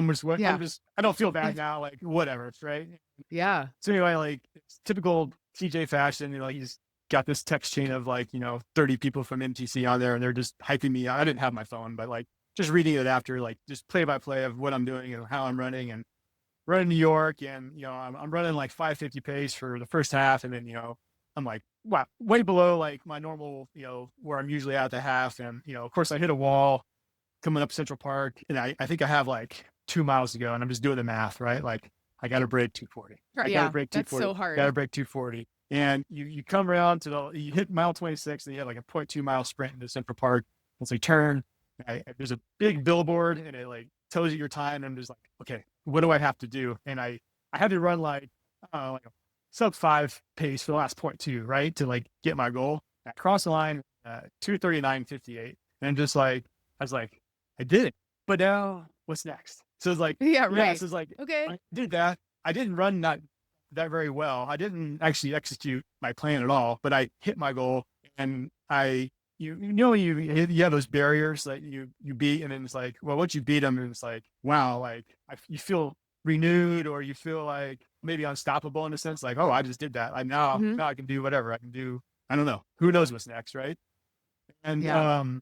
just, I don't feel bad now. Like, whatever. Right. Yeah. So anyway, like, it's typical TJ fashion, he's got this text chain of 30 people from MTC on there, and they're just hyping me. I didn't have my phone, but like, just reading it after, like, just play by play of what I'm doing and how I'm running, and running New York. And, I'm running like 5:50 pace for the first half. And then, I'm like, wow, way below like my normal, where I'm usually at the half. And, of course I hit a wall coming up Central Park, and I think I have like 2 miles to go, and I'm just doing the math, right? Like, I got to break 240. I got to break 240. That's so hard. Got to break 240. And you come around to you hit mile 26, and you have like a 0.2 mile sprint into Central Park. Once you turn, there's a big billboard, and it like tells you your time. And I'm just like, okay, what do I have to do? And I had to run like a sub 5 pace for the last 0.2, right? To like get my goal. I crossed the line, 2:39:58. And I'm just like, I was like, I did it. But now what's next? So it's like, right. So it's like, okay, I did that. I didn't run that very well. I didn't actually execute my plan at all, but I hit my goal. And you have those barriers that you beat, and then it's like, well, once you beat them, and it's like, wow, like you feel renewed, or you feel like maybe unstoppable in a sense, like, oh, I just did that. Now I can do whatever I can do. I don't know. Who knows what's next, right? And how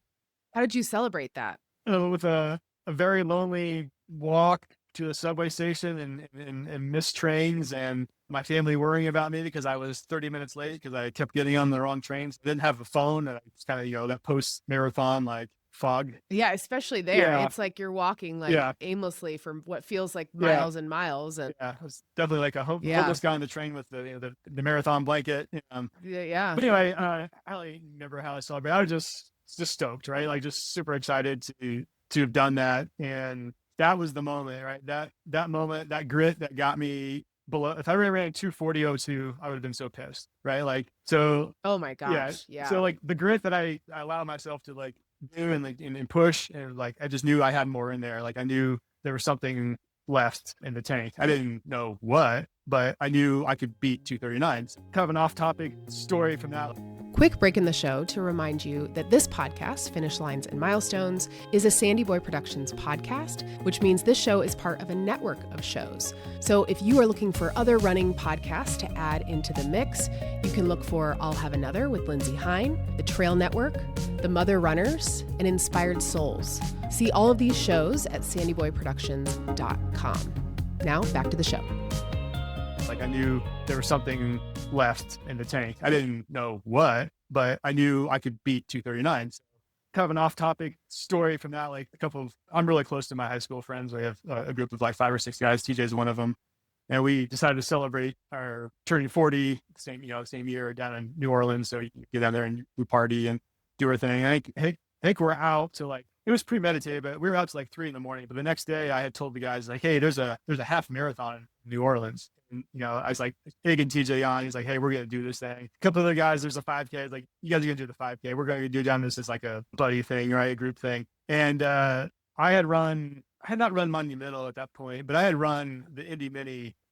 did you celebrate that? With a very lonely walk to the subway station, and missed trains, and my family worrying about me because I was 30 minutes late because I kept getting on the wrong trains. I didn't have a phone, and it's kind of, that post-marathon like fog. Yeah, especially there. It's like you're walking like aimlessly for what feels like miles and miles. And it was definitely like a hopeless guy on the train with the marathon blanket. But anyway, I don't remember how I celebrated. I was just stoked, right? Like, just super excited to have done that. And that was the moment, right? That moment, that grit that got me below. If I ran 2:40:02, I would have been so pissed, right? Like, so. Oh my gosh. Yeah. So like the grit that I allowed myself to like do and push, and like, I just knew I had more in there. Like, I knew there was something left in the tank. I didn't know what, but I knew I could beat 2:39. Kind of an off-topic story from that. Quick break in the show to remind you that this podcast, Finish Lines and Milestones, is a Sandy Boy Productions podcast, which means this show is part of a network of shows. So if you are looking for other running podcasts to add into the mix, you can look for I'll Have Another with Lindsay Hine, The Trail Network, The Mother Runners, and Inspired Souls. See all of these shows at sandyboyproductions.com. Now back to the show. Like, I knew there was something left in the tank. I didn't know what, but I knew I could beat 2:39. So, kind of an off-topic story from that. Like, I'm really close to my high school friends. We have a group of like 5 or 6 guys. TJ's one of them, and we decided to celebrate our turning 40 same year down in New Orleans. So you get down there and we party and do our thing. I think we're out to like, it was premeditated, but we were out to like 3 a.m. But the next day I had told the guys like, hey, there's a half marathon New Orleans. And, I was like egging TJ on. He's like, hey, we're going to do this thing. A couple of other guys, there's a 5K. Like, you guys are going to do the 5K. We're going to do down this as like a buddy thing, right? A group thing. And I had not run Monday Middle at that point, but I had run the Indy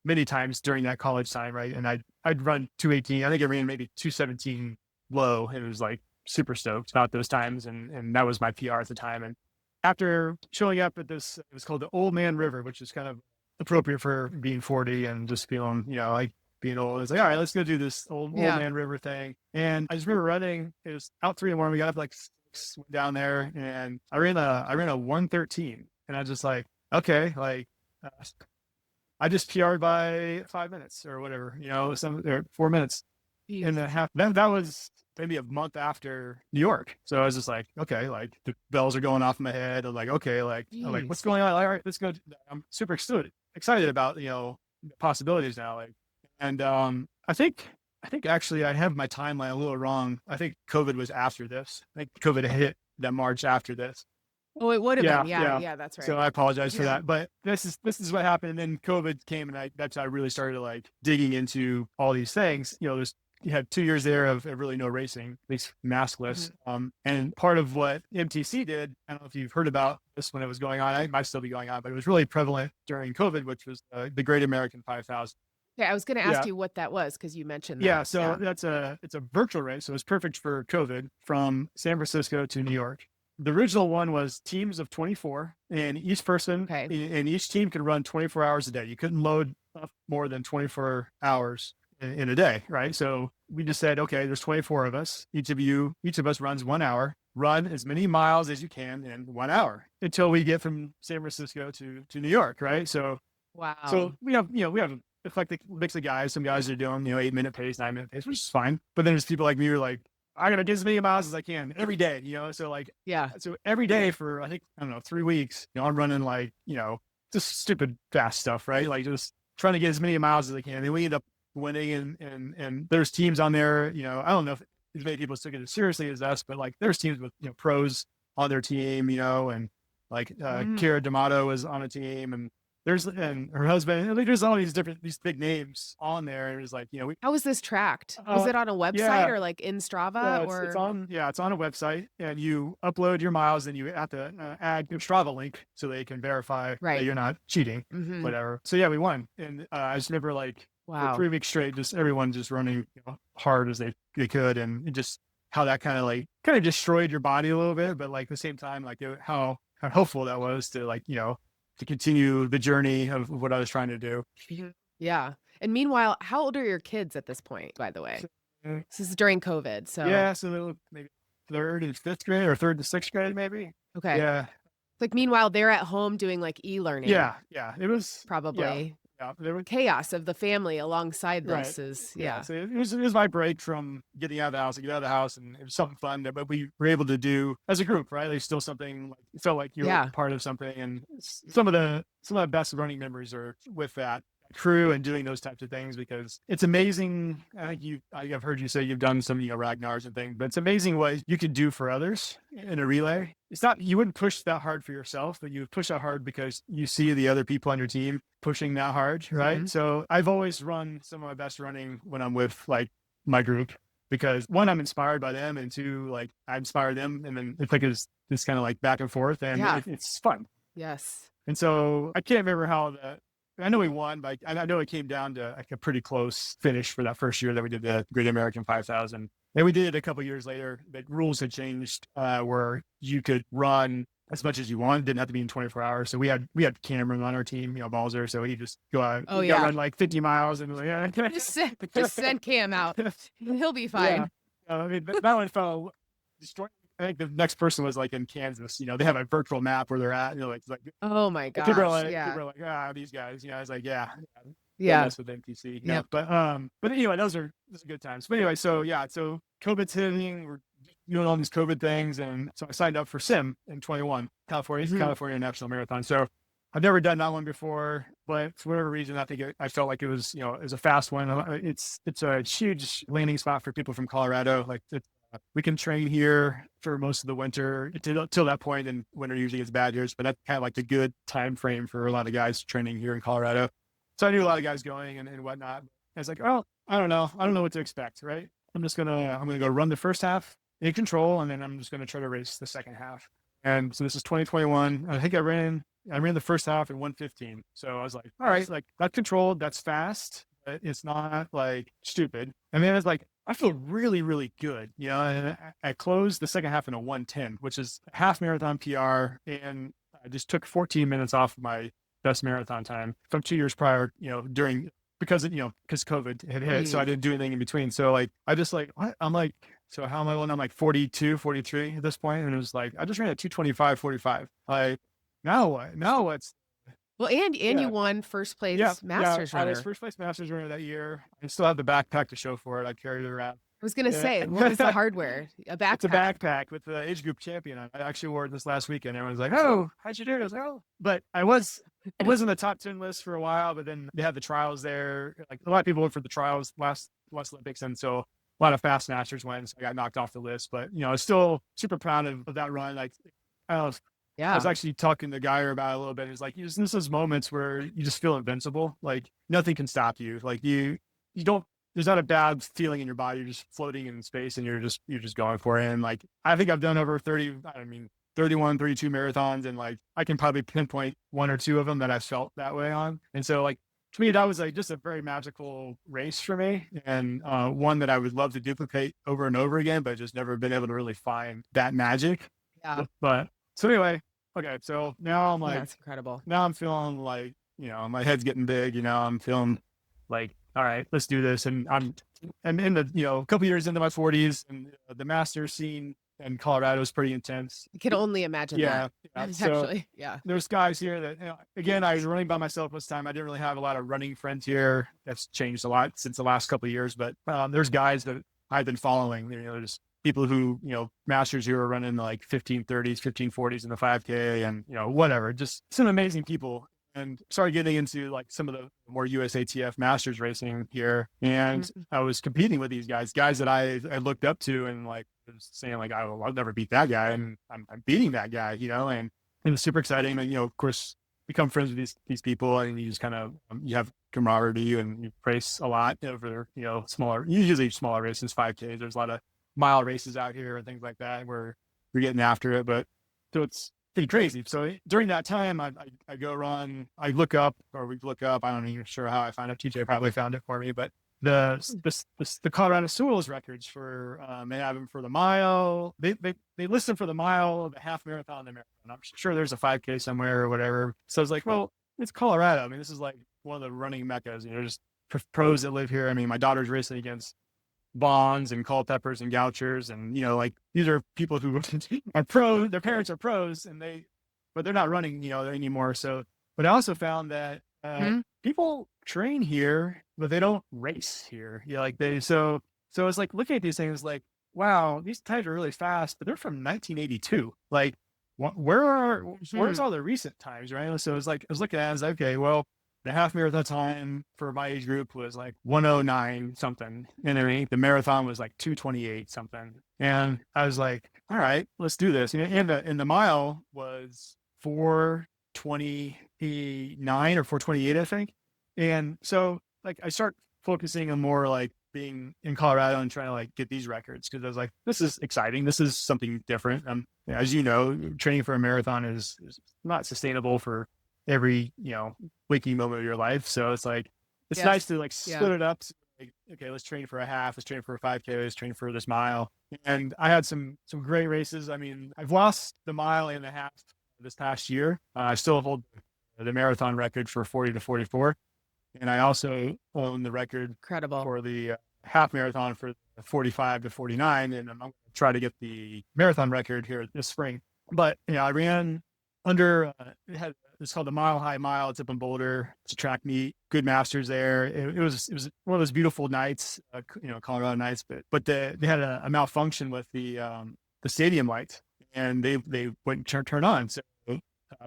many times during that college time, right? And I'd run 218. I think I ran maybe 217 low. It was like super stoked about those times. And that was my PR at the time. And after showing up at this, it was called the Old Man River, which is kind of appropriate for being 40 and just feeling, like being old. It's like, all right, let's go do this old man river thing. And I just remember running. It was out 3 a.m. We got up like 6, went down there, and I ran a 113. And I was just like, okay, like I just PR'd by 5 minutes or whatever, or 4 minutes and a half. That was maybe a month after New York. So I was just like, okay, like the bells are going off in my head. I'm like, okay, like, I'm like, what's going on? All right, let's go. I'm super excited about, possibilities now. Like, and I think actually I have my timeline a little wrong. I think COVID was after this. I think COVID hit that March after this. Oh, it would have been. Yeah, that's right. So I apologize for that. But this is what happened. And then COVID came, and that's how I really started like digging into all these things. You had 2 years there of really no racing, at least maskless. And part of what MTC did, I don't know if you've heard about this when it was going on, it might still be going on, but it was really prevalent during COVID, which was the Great American 5,000. Yeah, I was going to ask you what that was because you mentioned that. Yeah, so it's a virtual race. So it's perfect for COVID from San Francisco to New York. The original one was teams of 24, and each person and each team could run 24 hours a day. You couldn't load up more than 24 hours in a day, right? So we just said, okay, there's 24 of us. Each of us runs 1 hour. Run as many miles as you can in 1 hour until we get from San Francisco to New York, right? So wow. So we have a eclectic mix of guys. Some guys are doing 8-minute pace, 9-minute pace, which is fine. But then there's people like me who are like, I gotta get as many miles as I can every day, So like, so every day for, I think, 3 weeks, I'm running like, just stupid fast stuff, right? Like just trying to get as many miles as I can. And then we end up winning, and there's teams on there, I don't know if as many people took it as seriously as us, but like there's teams with, pros on their team, and like, Kara D'Amato was on a team, and her husband, like, there's all these big names on there. And it was like, how was this tracked? Was it on a website or like in Strava? It's on a website, and you upload your miles, and you have to add your Strava link so they can verify that you're not cheating, whatever. So yeah, we won. And I just remember like, for 3 weeks straight, just everyone just running hard as they could, and just how that kind of destroyed your body a little bit, but like at the same time, like how helpful that was to like, to continue the journey of what I was trying to do. Yeah. And meanwhile, how old are your kids at this point, by the way? This is during COVID. So yeah, so they were maybe 3rd and 5th grade or 3rd and 6th grade, maybe. Okay. Yeah. Like meanwhile, they're at home doing like e-learning. Yeah. It was probably there was chaos of the family alongside this is So it was my break from getting out of the house. I get out of the house, and it was something fun that we were able to do as a group, right? There's still something like, it felt like you were part of something, and some of the best running memories are with that crew and doing those types of things, because it's amazing. I've heard you say you've done some Ragnars and things, but it's amazing what you can do for others in a relay. It's not, you wouldn't push that hard for yourself, but you would push that hard because you see the other people on your team pushing that hard, right? So I've always run some of my best running when I'm with like my group, because one, I'm inspired by them, and two, like I inspire them, and then it's like this kind of like back and forth, and it's fun. Yes. And so I can't remember I know we won, but I know it came down to like a pretty close finish for that first year that we did the Great American 5,000. And we did it a couple of years later, but rules had changed where you could run as much as you want. It didn't have to be in 24 hours. So we had Cameron on our team, Balzer. So he just go out, run like 50 miles and like, just send Cam out. He'll be fine. I mean, that one fell destroyed. I think the next person was like in Kansas. They have a virtual map where they're at. It's like, oh my gosh, people are like, these guys. It's like, that's with NPC. Yeah, but anyway, those are good times. But anyway, so COVID's hitting. We're doing all these COVID things, and so I signed up for SIM in 21, California International Marathon. So I've never done that one before, but for whatever reason, I think I felt like it was it was a fast one. It's a huge landing spot for people from Colorado. Like we can train here for most of the winter till that point, and winter usually gets bad years, but that's kind of like the good time frame for a lot of guys training here in Colorado. So I knew a lot of guys going and whatnot. I was like, oh, I don't know what to expect, right? I'm gonna go run the first half in control, and then I'm just gonna try to race the second half. And so this is 2021. I think I ran the first half in 1:15. So I was like, all right, like that's controlled, that's fast, but it's not like stupid. And then it's like, I feel really, really good, and I closed the second half in a 1:10, which is a half marathon PR. And I just took 14 minutes off of my best marathon time from 2 years prior, because COVID had hit. So I didn't do anything in between. So like, I just like, what? I'm like, so how am I? I'm like 42, 43 at this point. And it was like, I just ran at 2:25:45. Like, now what? Now what's, well, and you won first place Masters runner. I was first place Masters runner that year. I still have the backpack to show for it. I carried it around. I was going to say, what was the hardware? A backpack? It's a backpack with the age group champion. I actually wore it this last weekend. Everyone's like, oh, how'd you do it? I was like, oh, but I was in the top 10 list for a while, but then they had the trials there. Like a lot of people went for the trials last Olympics. And so a lot of fast Masters went. So I got knocked off the list, but I was still super proud of that run. Like, I was actually talking to Geyer about it a little bit. It's like, there's those moments where you just feel invincible. Like nothing can stop you. Like you don't, there's not a bad feeling in your body. You're just floating in space and you're just going for it. And like, I think I've done over 31, 32 marathons. And like, I can probably pinpoint one or two of them that I've felt that way on. And so like, to me, that was like just a very magical race for me. And one that I would love to duplicate over and over again, but just never been able to really find that magic. Yeah. But so anyway, okay. So now I'm like, that's incredible. Now I'm feeling like, my head's getting big, I'm feeling like, all right, let's do this. And I'm in the, a couple years into my 40s, and the Masters scene in Colorado is pretty intense. I can only imagine that. So actually, yeah. There's guys here that, again, I was running by myself this time. I didn't really have a lot of running friends here. That's changed a lot since the last couple of years, but there's guys that I've been following. There's people who, Masters who are running like 15:30s, 15:40s in the 5K and, whatever, just some amazing people. And started getting into like some of the more USATF Masters racing here. And I was competing with these guys that I looked up to, and like was saying like, I'll never beat that guy. And I'm beating that guy, and it was super exciting. And, of course, become friends with these people, and you just kind of, you have camaraderie and you race a lot over, usually smaller races, 5Ks. There's a lot of mile races out here and things like that where we're getting after it. But so it's pretty crazy. So during that time, I go run, we look up, I'm not even sure how I found it. TJ probably found it for me, but the Colorado Schools records for, they have them for the mile. They list them for the mile, the half marathon, and the marathon. I'm sure there's a 5K somewhere or whatever. So I was like, well, it's Colorado. I mean, this is like one of the running meccas, just pros that live here. I mean, my daughter's racing against Bonds and Culpeppers and Gouchers, and like these are people who are pro, their parents are pros, but they're not running anymore. So, but I also found that people train here, but they don't race here. So it's like looking at these things like, wow, these times are really fast, but they're from 1982. Like, where's all the recent times, right? So it's like I was looking at it, I was like, okay, well, the half marathon time for my age group was like 1:09 something. And I mean, the marathon was like 2:28 something. And I was like, all right, let's do this. And the mile was 4:29 or 4:28, I think. And so like, I start focusing on more like being in Colorado and trying to like get these records. Cause I was like, this is exciting. This is something different. As you know, training for a marathon is not sustainable for every waking moment of your life. So it's like it's nice to like split it up. So like, okay, let's train for a half, let's train for a 5K, let's train for this mile. And I had some great races. I mean, I've lost the mile and a half this past year. I still hold the marathon record for 40 to 44, and I also own the record for the half marathon for 45 to 49, and I'm going to try to get the marathon record here this spring. But I ran under it's called the Mile High Mile. It's up in Boulder. It's a track meet. Good Masters there. It was one of those beautiful nights, Colorado nights. But they had a malfunction with the stadium lights, and they wouldn't turn on. So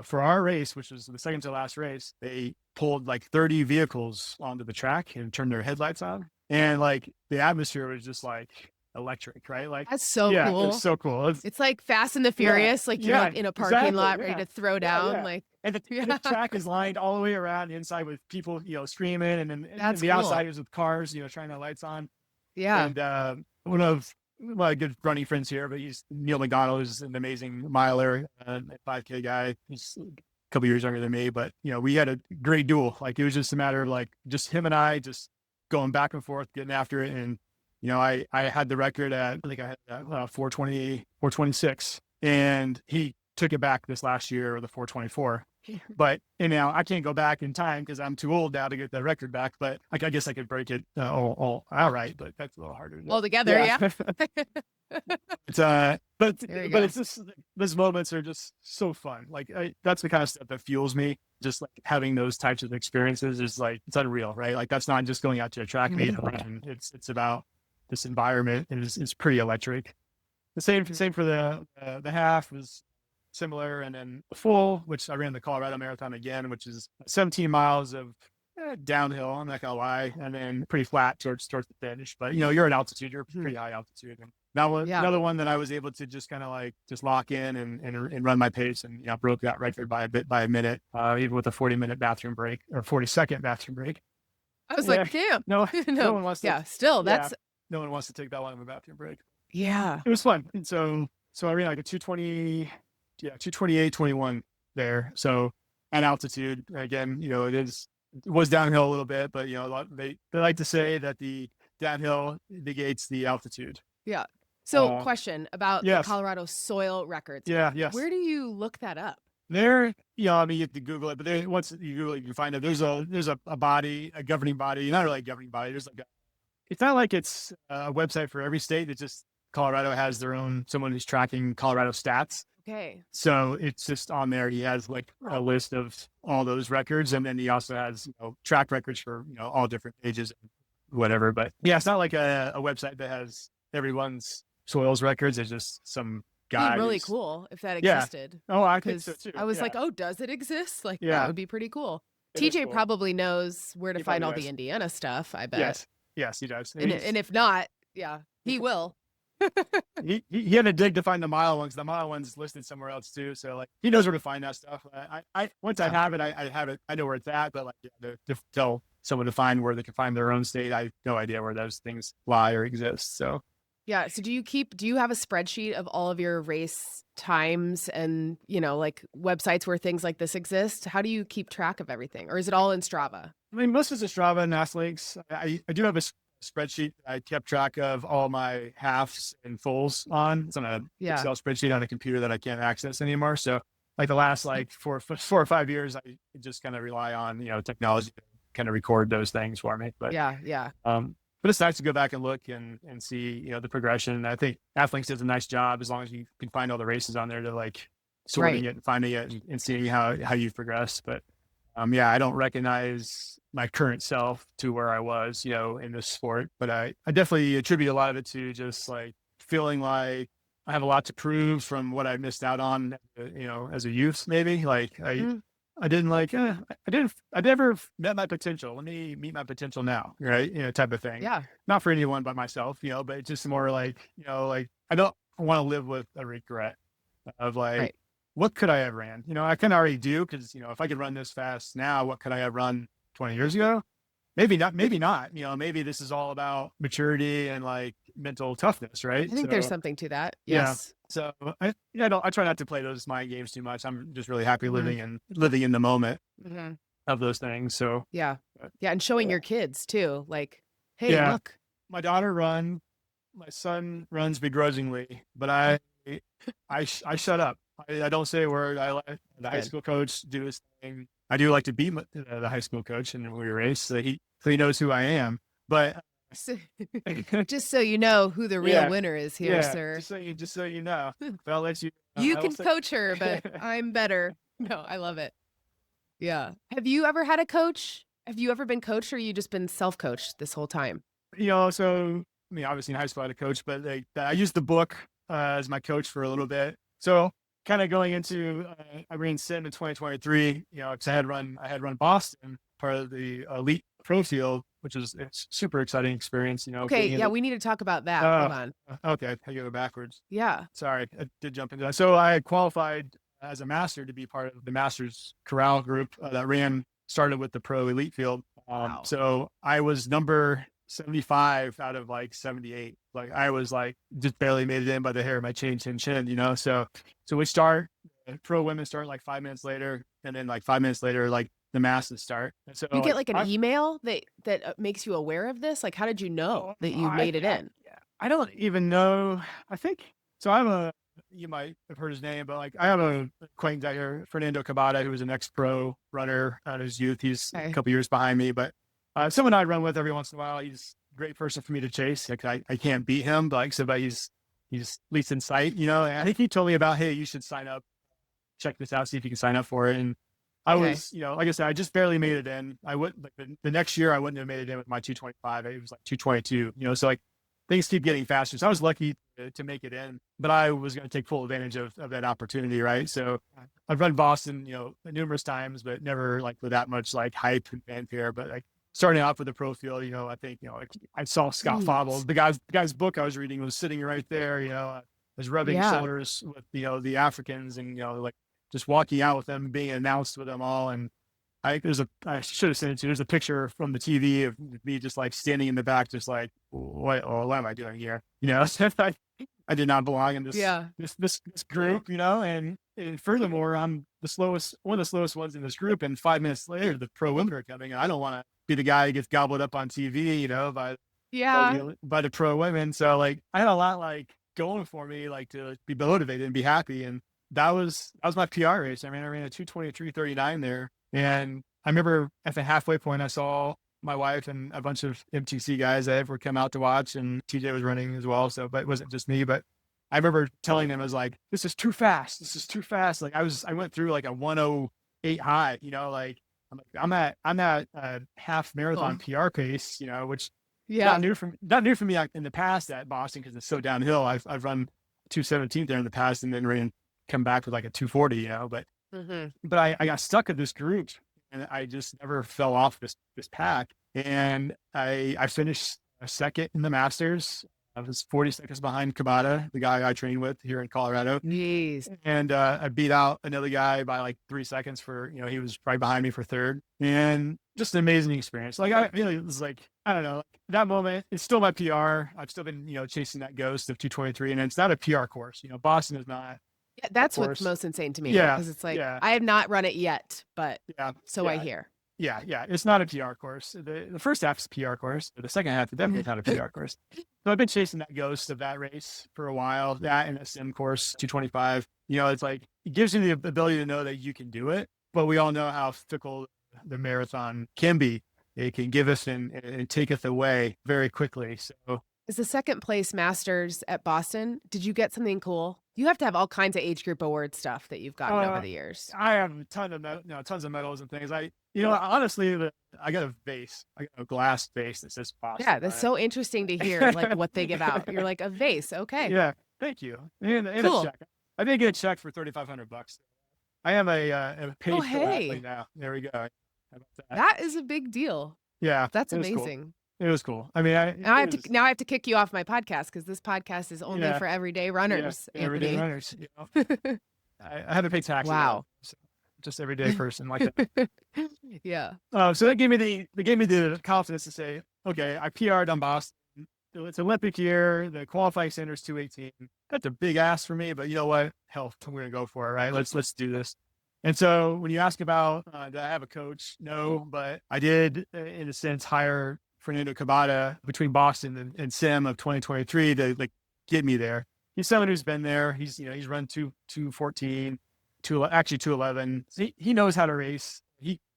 for our race, which was the second to last race, they pulled like 30 vehicles onto the track and turned their headlights on, and like the atmosphere was just like electric, right? Like that's so cool. It's so cool. It's like Fast and the Furious, like you're like in a parking lot ready to throw down. Like, and the track is lined all the way around the inside with people, screaming, and then that's the cool. outside is with cars, trying the lights on. Yeah. And one of my good running friends here, but he's Neil McDonald, is an amazing miler, a 5K guy. He's a couple years younger than me, but we had a great duel. Like it was just a matter of like just him and I just going back and forth, getting after it. And I had the record at, I think I had 420, 426, and he took it back this last year with the 424. But I can't go back in time because I'm too old now to get that record back. But I guess I could break it all right, but that's a little harder. Altogether, yeah. But it's just, those moments are just so fun. Like that's the kind of stuff that fuels me. Just like having those types of experiences is like, it's unreal, right? Like that's not just going out to a track meet. It's about this environment, and it's pretty electric. The same for the half was similar, and then the full, which I ran the Colorado Marathon again, which is 17 miles of downhill, I'm not gonna lie, and then pretty flat towards the finish. But you're at altitude, you're pretty high altitude, and that was another one that I was able to just kind of like just lock in and run my pace, and broke that record by a minute, even with a 40-minute bathroom break or 40-second bathroom break. I was like, damn, no one wants to. Yeah, still that's no one wants to take that long of a bathroom break. Yeah, it was fun. And so I ran like a 228-21 there. So at altitude, again, it was downhill a little bit, but they like to say that the downhill negates the altitude. Yeah. So question about the Colorado soil records. Yeah. Yes. Where do you look that up? There, you have to Google it, but once you Google it, you can find it. There's a body, a governing body, not really a governing body. There's like it's not like it's a website for every state. It's just Colorado has their own, someone who's tracking Colorado stats. Okay. So it's just on there. He has like a list of all those records. And then he also has, track records for, all different ages and whatever. But yeah, it's not like a website that has everyone's soils records. It's just some guy. It'd be really cool if that existed. Oh, I think so too. I was like, oh, does it exist? Like, that would be pretty cool. TJ probably knows where to find all the Indiana stuff, I bet. Yes, he does. And if not, he will. he had to dig to find the mile ones. The mile one's listed somewhere else too. So like he knows where to find that stuff. I once I have it, I have it. I know where it's at. But like to tell someone to find where they can find their own state, I have no idea where those things lie or exist. So yeah. So do you have a spreadsheet of all of your race times and like websites where things like this exist? How do you keep track of everything, or is it all in Strava? I mean, most of it's Strava and Athlinks. I do have a spreadsheet I kept track of all my halves and fulls on. It's on a Excel spreadsheet on a computer that I can't access anymore. So like the last like 4 or 5 years, I just kind of rely on technology to kind of record those things for me. But but it's nice to go back and look and see the progression. I think Athlinks does a nice job as long as you can find all the races on there to like sorting it and finding it and seeing how you've progressed. But I don't recognize my current self to where I was, in this sport, but I definitely attribute a lot of it to just like feeling like I have a lot to prove from what I missed out on, as a youth, maybe. Like I didn't I never met my potential. Let me meet my potential now. Right. Type of thing. Yeah. Not for anyone but myself, but it's just more like, like I don't want to live with a regret of like, what could I have ran? I can already do, because, if I could run this fast now, what could I have run 20 years ago? Maybe not. Maybe this is all about maturity and like mental toughness, right? I think there's something to that. Yes. Yeah. So I try not to play those mind games too much. I'm just really happy living in the moment of those things. So yeah. And showing your kids too, like, hey, look, my daughter runs, my son runs begrudgingly, but I shut up. I don't say a word. I let the high school coach do his thing. I do like to be the high school coach, and we race, so he knows who I am. But just so you know who the real winner is here, sir. Just so you know, but I'll let you. You can coach her, but I'm better. No, I love it. Yeah. Have you ever had a coach? Have you ever been coached, or you just been self-coached this whole time? So I mean, obviously in high school I had a coach, but I used the book as my coach for a little bit. So kind of going into, I ran Sim in 2023, because I had run Boston, part of the elite pro field which is it's super exciting experience. Okay, yeah, we need to talk about that. Hold on. Okay, I go backwards. Yeah. Sorry, I did jump into that. So I had qualified as a master to be part of the Masters Corral group that started with the pro elite field. Wow. So I was number 75 out of like 78. Like I was like just barely made it in by the hair of my chin, so we start, pro women start like 5 minutes later, and then like 5 minutes later, like the masses start. And so you get like an email that makes you aware of this. Like, how did you know that you made it in? I don't even know. I think so. You might have heard his name, but like I have a acquaintance out here, Fernando Cabada, who was an ex-pro runner out of his youth. He's a couple years behind me, but someone I'd run with every once in a while. He's a great person for me to chase. Like I can't beat him, but he's at least in sight, And I think he told me about, hey, you should sign up, check this out, see if you can sign up for it. And I was, like I said, I just barely made it in. I wouldn't like the next year I wouldn't have made it in with my 225. It was like 222, So like things keep getting faster. So I was lucky to make it in, but I was going to take full advantage of that opportunity. Right. So I've run Boston, numerous times, but never like with that much like hype and fanfare. But like starting off with the pro field, I think, like I saw Scott Fauble, the guy's book I was reading was sitting right there, I was rubbing shoulders with, the Africans and, like just walking out with them, being announced with them all. And I should have sent it to you. There's a picture from the TV of me just like standing in the back, just like, what am I doing here? I did not belong in this group, and furthermore, I'm one of the slowest ones in this group. And 5 minutes later, the pro women are coming, and I don't want to be the guy who gets gobbled up on TV, by the pro women. So like, I had a lot like going for me, like to be motivated and be happy. And that was my PR race. I ran a 2:23:39 there. And I remember at the halfway point, I saw my wife and a bunch of MTC guys that ever come out to watch, and TJ was running as well. So, but it wasn't just me, but I remember telling them, I was like, this is too fast. This is too fast. Like I went through like a 1:08 high, like I'm at a half marathon PR pace, which not new for me in the past at Boston, because it's so downhill. I've run 2:17 there in the past, and then come back with like a 2:40, but but I got stuck in this group, and I just never fell off this pack. And I finished second in the Masters. I was 40 seconds behind Cabada, the guy I trained with here in Colorado. Jeez. And I beat out another guy by like 3 seconds he was right behind me for third. And just an amazing experience. Like it was like, I don't know, that moment, it's still my PR. I've still been, chasing that ghost of 2:23, and it's not a PR course. Boston is not. Yeah, that's what's most insane to me. Because it's like, I have not run it yet, but I hear. Yeah. It's not a PR course. The first half is a PR course. But the second half is definitely not a PR course. So I've been chasing that ghost of that race for a while. That and a sim course, 2:25. It's like, it gives you the ability to know that you can do it. But we all know how fickle the marathon can be. It can give us and take us away very quickly. So is the second place Masters at Boston, did you get something cool? You have to have all kinds of age group award stuff that you've gotten over the years. I have a ton of tons of medals and things. Honestly, I got a vase. I got a glass vase that says Boston. Yeah, that's so interesting to hear, like what they give out. You're like, a vase, okay. Yeah, thank you. And cool. A check. I did get a check for $3,500. I am a paid athlete now. There we go. How about that? That is a big deal. Yeah, that's amazing. Cool. It was cool. I mean, now I have to kick you off my podcast, because this podcast is only for everyday runners. Yeah, everyday runners. I haven't paid taxes. Wow. So just everyday person like that. Yeah. So that gave me the confidence to say, okay, I PR'd on Boston. It's Olympic year. The qualifying center is 2:18. That's a big ask for me, but you know what? Hell, we're gonna go for it, right? Let's do this. And so when you ask about, did I have a coach? No, but I did, in a sense, hire Fernando Cabada between Boston and Sim of 2023 to like get me there. He's someone who's been there. He's run 2:14, 2:11. He knows how to race.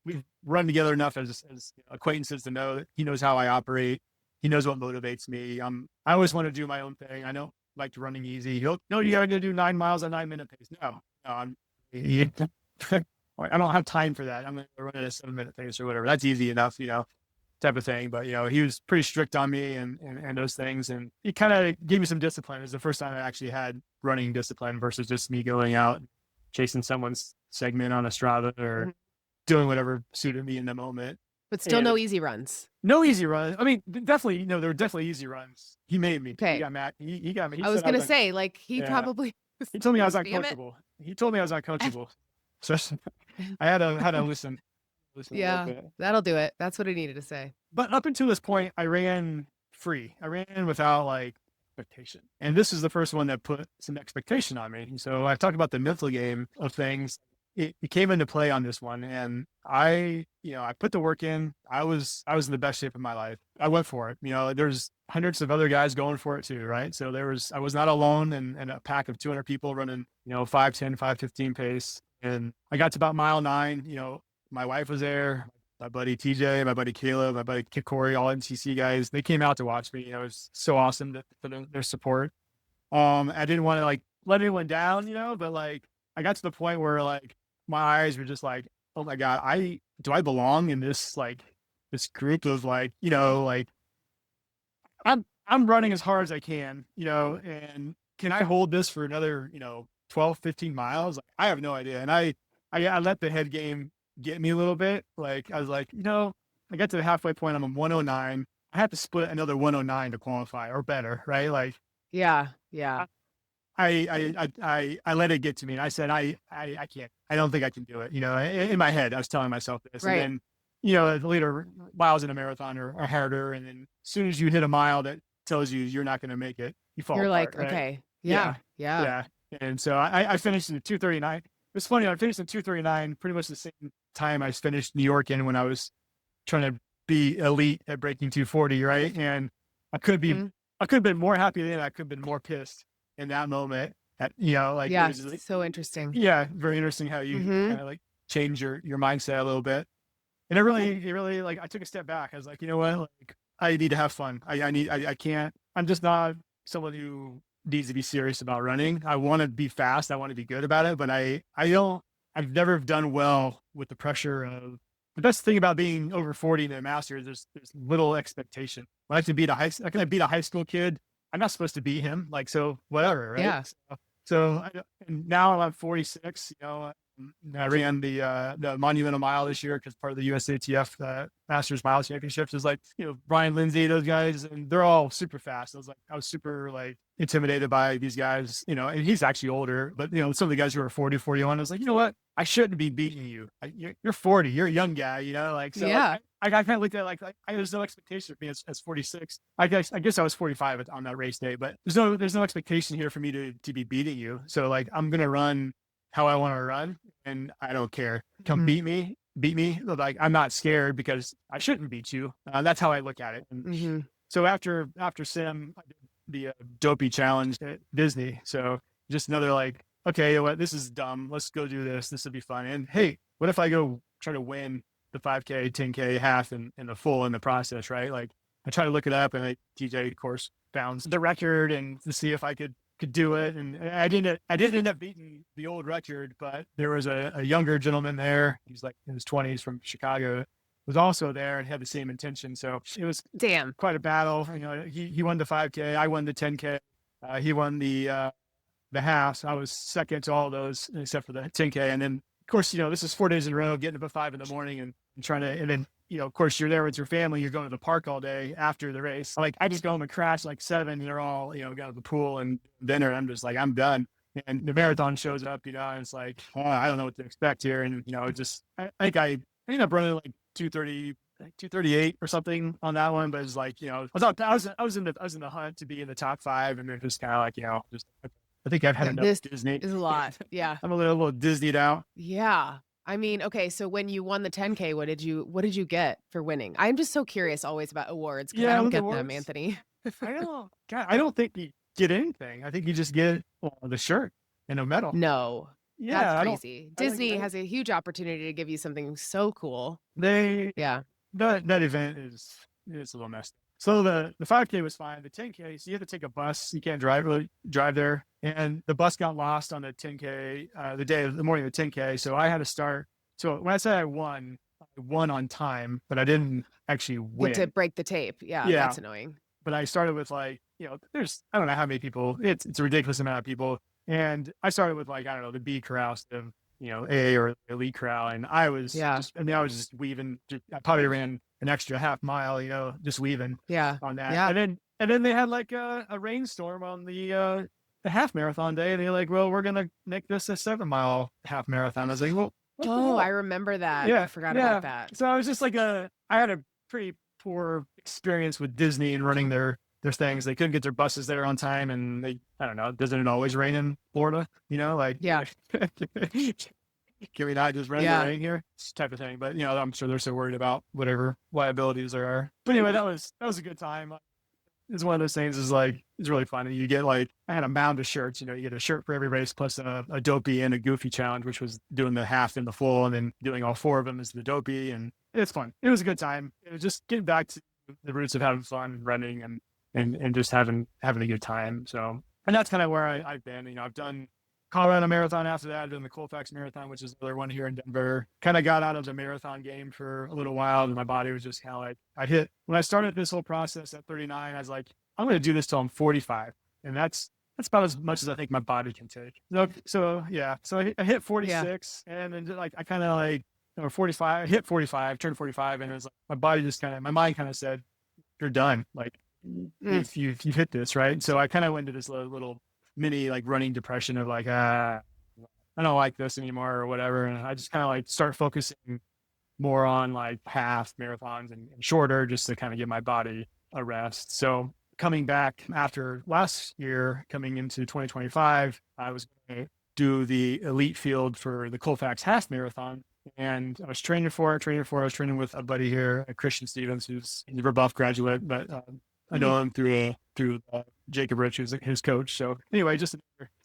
We've run together enough as acquaintances to know that he knows how I operate. He knows what motivates me. I always want to do my own thing. I don't like running easy. No, you got to do 9 miles at 9-minute pace. No, I don't have time for that. I'm going to run at a 7-minute pace or whatever. That's easy enough, type of thing. But, he was pretty strict on me and those things. And he kind of gave me some discipline. It was the first time I actually had running discipline versus just me going out and chasing someone's segment on a Strava or doing whatever suited me in the moment. But still no easy runs. No easy runs. I mean, definitely, there were definitely easy runs. He made me. Okay. He got mad. He got me. I was going to say, like, he probably... He told me I was uncoachable. He told me I was uncoachable. So I had to listen. Yeah, that'll do it. That's what I needed to say. But up until this point, I ran free. I ran without like expectation. And this is the first one that put some expectation on me. So I talked about the mental game of things. It came into play on this one, and I put the work in. I was in the best shape of my life. I went for it. There's hundreds of other guys going for it too, right? So I was not alone in a pack of 200 people running, 5:10, 5:15 pace. And I got to about mile 9. My wife was there, my buddy TJ, my buddy Caleb, my buddy Corey, all NCC guys. They came out to watch me. It was so awesome for their support. I didn't want to like let anyone down, but like I got to the point where like my eyes were just like, oh my God, do I belong in this like this group of like, like I'm running as hard as I can, and can I hold this for another, 12, 15 miles? Like, I have no idea. And I let the head game get me a little bit. Like I was like, I got to the halfway point. I'm 109. I have to split another 109 to qualify or better, right? Like, yeah. I let it get to me, and I said, I can't. I don't think I can do it. In my head, I was telling myself this, right. And then, later miles in a marathon are harder, and then as soon as you hit a mile that tells you you're not going to make it, you fall. You're apart, like, right? okay, yeah. And so I finished in the 2:39. It was funny. I finished in 2:39, pretty much the same time I finished New York in when I was trying to be elite at breaking 240, right? And I could have been more happy than I could have been more pissed in that moment. Like, so interesting. Yeah, very interesting how you kind of like change your mindset a little bit. And it really like I took a step back. I was like, you know what? Like I need to have fun. I can't. I'm just not someone who needs to be serious about running. I want to be fast. I want to be good about it, but I've never done well with the pressure of. The best thing about being over 40 in a master is there's little expectation. When I can beat a high school kid, I'm not supposed to beat him. Like, so whatever, right? Yeah. And now I'm 46, I ran the Monumental Mile this year because part of the USATF Masters Mile Championships is like, Brian Lindsay, those guys, and they're all super fast. I was super like intimidated by these guys, and he's actually older, but some of the guys who are 40, 41, I was like, you know what? I shouldn't be beating you. You're 40, you're a young guy, like, so yeah. I kind of looked at it like there's no expectation of me as 46. I guess I was 45 on that race day, but there's no expectation here for me to be beating you. So like, I'm going to run how I want to run, and I don't care. Come beat me. Like, I'm not scared because I shouldn't beat you. That's how I look at it. And so after Sim, I did the dopey challenge at Disney. So just another like, okay, you know what? This is dumb. Let's go do this. This will be fun. And hey, what if I go try to win the 5K, 10K, half, and the full in the process, right? Like I try to look it up, and TJ, of course, found the record and to see if I could do it. And I didn't end up beating the old record, but there was a younger gentleman there. He's like in his 20s from Chicago, was also there and had the same intention. So it was quite a battle. He won the 5K. I won the 10K. He won the half. So I was second to all those except for the 10K. And then, of course, this is 4 days in a row, getting up at 5 a.m. and trying to, and then, of course, you're there with your family. You're going to the park all day after the race. Like, I just go home and crash like 7, and they're all, got to the pool and dinner. And I'm just like, I'm done. And the marathon shows up, and it's like, oh, I don't know what to expect here. And, I think I ended up running like 2:30, 2:38 or something on that one. But it's like, I was in the hunt to be in the top 5, and then just kind of like, I think I've had enough this Disney. Is a lot. Yeah. I'm a little Disneyed out. Yeah. I mean, okay, so when you won the 10K, what did you get for winning? I'm just so curious always about awards because I don't get them, Anthony. I don't think you get anything. I think you just get the shirt and a medal. No. Yeah, that's crazy. Disney has a huge opportunity to give you something so cool. That event is a little messed up. So the 5K was fine. The 10K, so you have to take a bus. You can't drive there. And the bus got lost on the 10K, the morning of the 10K. So I had to start. So when I say I won on time, but I didn't actually win. To break the tape. Yeah, that's annoying. But I started with like, there's, I don't know how many people. It's a ridiculous amount of people. And I started with like, I don't know, the B crowd of A or elite corral. And I was I was just weaving. I probably ran an extra half mile, just weaving on that. Yeah. And then they had like a rainstorm on the half marathon day. And they're like, well, we're going to make this a 7-mile half marathon. I was like, well, I remember that. I forgot about that. So I was just like I had a pretty poor experience with Disney and running their things. They couldn't get their buses there on time, and I don't know, doesn't it always rain in Florida? Can we not just run in the rain here? This type of thing. But I'm sure they're so worried about whatever liabilities there are. But anyway, that was a good time. It's one of those things it's really fun. And you get I had a mound of shirts, you get a shirt for every race plus a dopey and a goofy challenge, which was doing the half and the full and then doing all 4 of them as the dopey. And it's fun. It was a good time. It was just getting back to the roots of having fun, running and just having a good time. So, and that's kind of where I've been. I've done Colorado Marathon after that. I've done the Colfax Marathon, which is another one here in Denver. Kind of got out of the marathon game for a little while, and my body was just kind of when I started this whole process at 39, I was like, I'm going to do this till I'm 45. And that's about as much as I think my body can take. So I hit 46 and then I kind of 45, I hit 45, turned 45. And it was like, my body my mind kind of said, you're done. If you hit this, right? So I kind of went into this little mini running depression of I don't like this anymore or whatever. And I just kind of start focusing more on half marathons and shorter just to kind of give my body a rest. So coming back after last year, coming into 2025, I was going to do the elite field for the Colfax half marathon. And I was training for it. I was training with a buddy here, Christian Stevens, he's a Rebuff graduate, but I know him through Jacob Rich, who's his coach. So anyway, just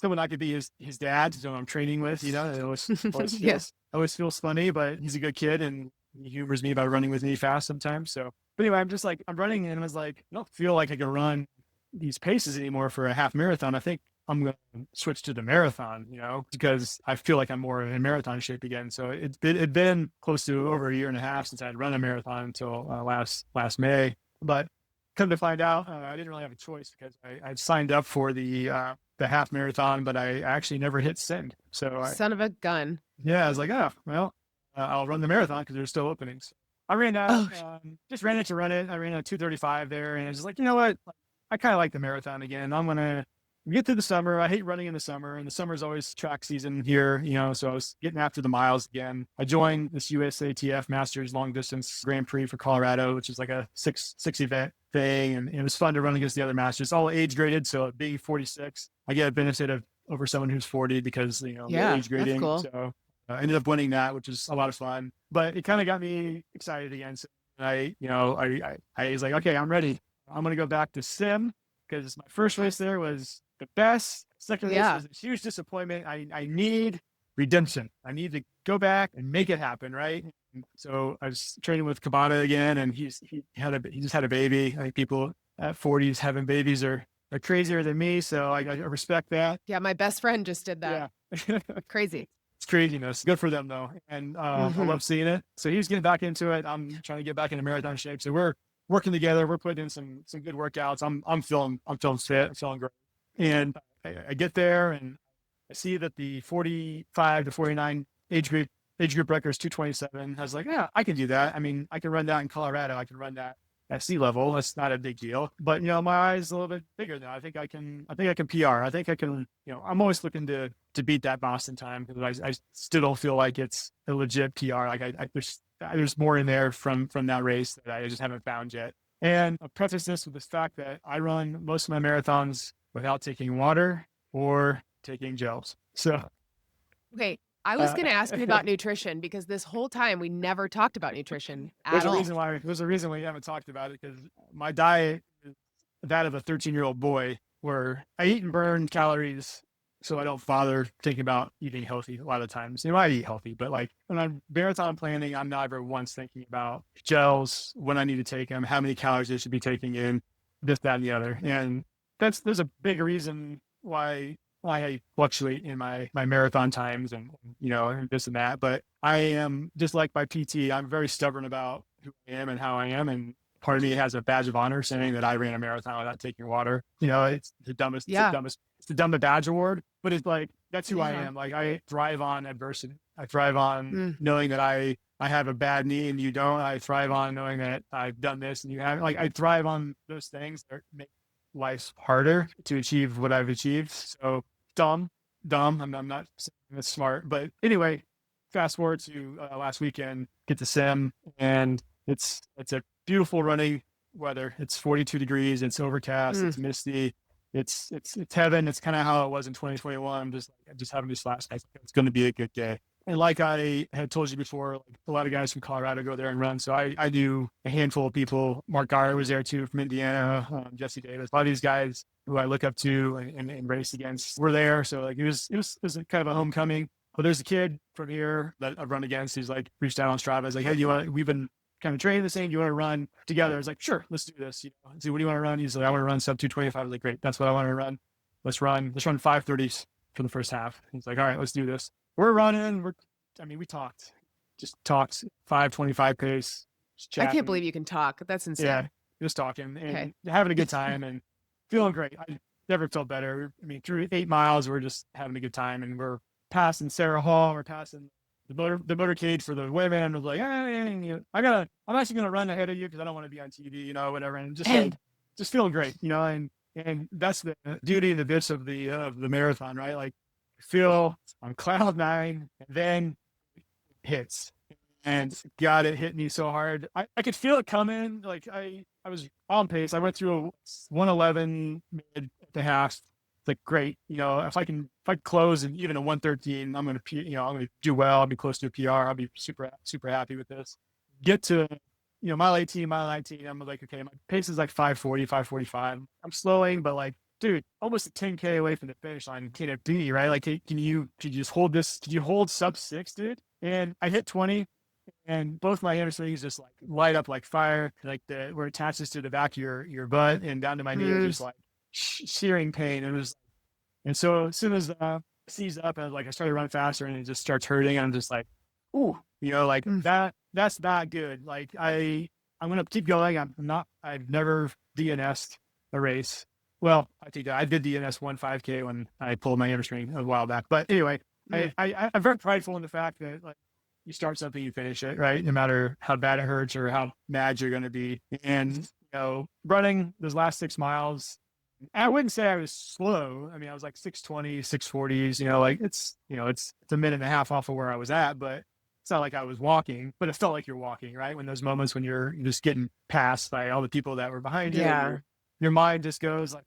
someone I could be his dad, so I'm training with. It always feels funny, but he's a good kid and he humors me about running with me fast sometimes. So, but anyway, I'm just I'm running and I was like, I don't feel like I can run these paces anymore for a half marathon. I think I'm going to switch to the marathon, because I feel like I'm more in marathon shape again. So it'd been close to over a year and a half since I'd run a marathon until last May. But come to find out, I didn't really have a choice because I'd signed up for the half marathon, but I actually never hit send. So son of a gun. Yeah, I was like, I'll run the marathon because there's still openings. I ran out, just ran it to run it. I ran a 2:35 there, and I was just like, you know what? I kind of like the marathon again. I'm gonna get through the summer. I hate running in the summer, and the summer is always track season here, so I was getting after the miles again. I joined this USATF Masters Long Distance Grand Prix for Colorado, which is like a six event thing, and it was fun to run against the other masters, all age graded. So at being 46, I get a benefit of over someone who's 40 because the age grading. That's cool. So I ended up winning that, which was a lot of fun. But it kind of got me excited again. So I was like, okay, I'm ready. I'm gonna go back to sim because my first race there was the best. Second race was a huge disappointment. I need redemption. I need to go back and make it happen, right? And so I was training with Cabana again, and he just had a baby. I think people at 40s having babies are crazier than me, so I respect that. Yeah, my best friend just did that. Yeah. Crazy. It's craziness. Good for them though, and I love seeing it. So he's getting back into it. I'm trying to get back into marathon shape. So we're working together. We're putting in some good workouts. I'm feeling fit. I'm feeling great. And I get there and I see that the 45 to 49 age group record is 2:27. I was like, yeah, I can do that. I mean, I can run that in Colorado. I can run that at sea level. That's not a big deal. But my eyes a little bit bigger now. I think I can PR. I think I can. I'm always looking to beat that Boston time because I still don't feel like it's a legit PR. Like there's more in there from that race that I just haven't found yet. And I'll preface this with the fact that I run most of my marathons without taking water or taking gels. So, okay. I was going to ask you about nutrition because this whole time we never talked about nutrition at all. There's a reason why we haven't talked about it because my diet is that of a 13-year-old boy where I eat and burn calories so I don't bother thinking about eating healthy a lot of times. I eat healthy, but when I'm marathon planning, I'm never once thinking about gels, when I need to take them, how many calories I should be taking in, this, that, and the other. And there's a big reason why I fluctuate in my marathon times and this and that. But I am just like my PT. I'm very stubborn about who I am and how I am. And part of me has a badge of honor saying that I ran a marathon without taking water. It's the dumbest, it's the dumbest badge award, but it's like, that's who I am. Like, I thrive on adversity. I thrive on knowing that I have a bad knee and you don't. I thrive on knowing that I've done this and you haven't. Like, I thrive on those things that make life harder to achieve what I've achieved. So dumb. I'm not saying it's smart, but anyway, fast forward to last weekend, get to sim, and it's a beautiful running weather. It's 42 degrees. It's overcast. It's misty. It's heaven. It's kind of how it was in 2021. Just having these last nights. It's going to be a good day. And like I had told you before, like, a lot of guys from Colorado go there and run. So I do a handful of people. Mark Geyer was there too from Indiana. Jesse Davis. A lot of these guys who I look up to and race against were there. So like it was a kind of a homecoming. But there's a kid from here that I've run against. He's like reached out on Strava. He's like, hey, we've been kind of training the same. Do you want to run together? I was like, sure, let's do this. So what do you want to run? He's like, I want to run sub 225. I was like, great, that's what I want to run. Let's run 5:30s for the first half. He's like, all right, let's do this. We're running. We talked 5:25 pace. I can't believe you can talk. That's insane. Yeah, just talking and having a good time and feeling great. I never felt better. Through 8 miles, we're just having a good time, and we're passing Sarah Hall. We're passing the motorcade for the women. And I was like, I'm actually gonna run ahead of you because I don't want to be on TV, whatever. And just feeling great, and that's the beauty and the bits of the marathon, right? Like, I feel on cloud 9, and then it hits, and God, it hit me so hard. I could feel it coming. Like, I was on pace. I went through a 111 mid at the half. It's like, great, if I can close and even a 113, I'm gonna do well. I'll be close to a PR. I'll be super happy with this. Get to mile 18, mile 19. I'm like, okay, my pace is like 540, 545. I'm slowing, but like, dude, almost a 10K away from the finish line. Can it be, right? Like, can you just hold this? Could you hold sub 6, dude? And I hit 20, and both my hamstrings just like light up like fire, like where it attaches to the back of your butt and down to my knee, just like searing pain. And so as soon as seized up, I started running faster, and it just starts hurting. I'm just like, ooh, that's not good. Like, I'm gonna keep going. I've never DNS'd a race. Well, I think I did DNS 5K when I pulled my hamstring a while back. But anyway, I'm very prideful in the fact that, like, you start something, you finish it, right? No matter how bad it hurts or how mad you're going to be. And, running those last 6 miles, I wouldn't say I was slow. I was like 620, 640s, like it's a minute and a half off of where I was at, but it's not like I was walking, but it felt like you're walking, right? When those moments when you're just getting passed by all the people that were behind you, your mind just goes like,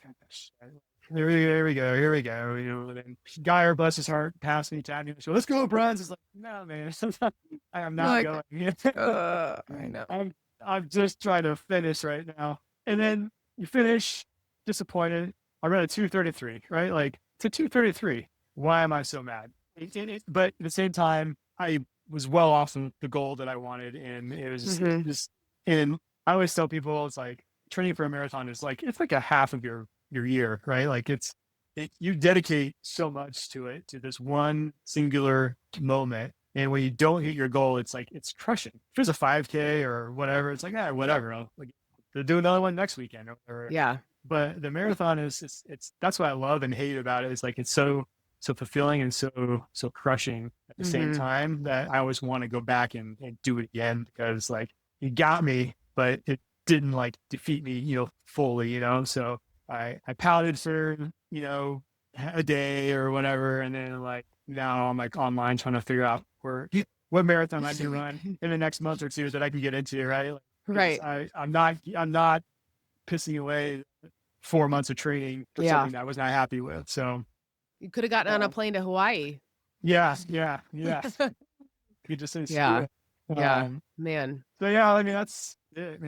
here we go. And Geyer, bless his heart, passed me, tapped me. So let's go, Bruns. It's like, no, man, I am not going. I know. I'm just trying to finish right now. And then you finish disappointed. I ran a 2:33, right? Like, to 2:33. Why am I so mad? But at the same time, I was well off from the goal that I wanted, and it was just. And I always tell people, it's like, training for a marathon is like, it's like a half of your year, right? Like, you dedicate so much to it, to this one singular moment. And when you don't hit your goal, it's like, it's crushing. If it's a 5K or whatever, it's like, whatever. I'll do another one next weekend. Or, but the marathon it's that's what I love and hate about it. It's like, it's so fulfilling and so crushing at the same time that I always want to go back and do it again, because like, you got me, but it didn't like defeat me, fully, so I pouted for, a day or whatever. And then like, now I'm like online trying to figure out what marathon I can run in the next month or two that I can get into. Right. Like, right. I'm not pissing away 4 months of training for something that I was not happy with. So you could have gotten on a plane to Hawaii. Yeah. You just say, man. So that's it.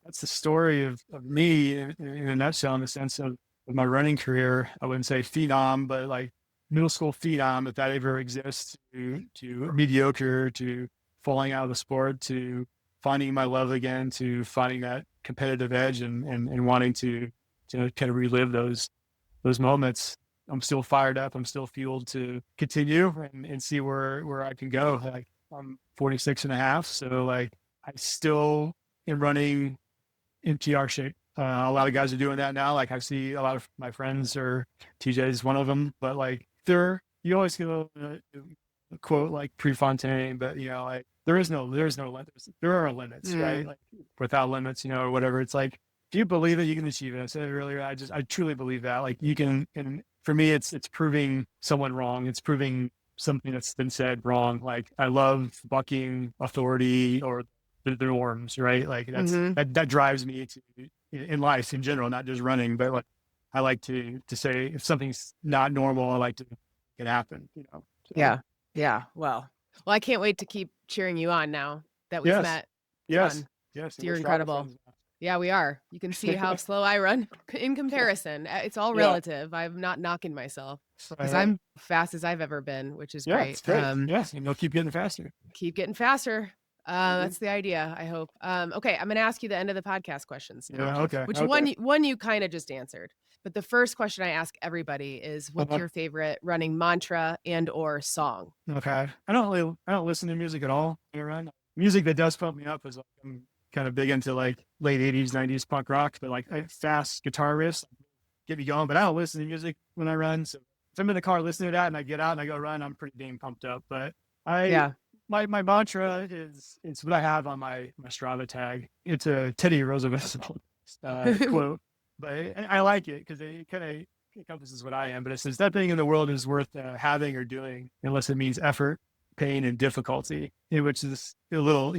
That's the story of me in a nutshell, in the sense of my running career. I wouldn't say phenom, but like middle school phenom, if that ever exists, to mediocre, to falling out of the sport, to finding my love again, to finding that competitive edge and wanting to kind of relive those moments. I'm still fired up. I'm still fueled to continue and see where I can go. Like, I'm 46 and a half. So like, I still in running in TR shape. A lot of guys are doing that now. Like I see a lot of my friends, or TJ is one of them, but like you always go quote like Prefontaine, but like there's no limits. There are limits, right? Like without limits, or whatever. It's like, if you believe it, you can achieve it. I said it earlier. I truly believe that. Like you can, and for me, it's proving someone wrong. It's proving something that's been said wrong. Like I love bucking authority or the norms, right? Like that drives me in life in general, not just running, but like I like to say if something's not normal, I like to make it happen. So. Yeah. Well, I can't wait to keep cheering you on now that we've met. Yes. You're incredible. Yeah, we are. You can see how slow I run in comparison. It's all relative. I'm not knocking myself because I'm fast as I've ever been, which is great. It's great. Yes, and you'll keep getting faster. That's the idea, I hope. Okay, I'm going to ask you the end of the podcast questions now. Yeah, okay. Which one you kind of just answered. But the first question I ask everybody is, what's your favorite running mantra and or song? Okay. I don't listen to music at all when I run. Music that does pump me up is like, I'm kind of big into like late 80s, 90s punk rock, but like fast guitar riffs get me going. But I don't listen to music when I run. So if I'm in the car listening to that and I get out and I go run, I'm pretty damn pumped up. But my mantra is what I have on my Strava tag. It's a Teddy Roosevelt quote, but I like it because it kind of encompasses what I am. But it says, nothing in the world is worth having or doing unless it means effort, pain, and difficulty, which is a little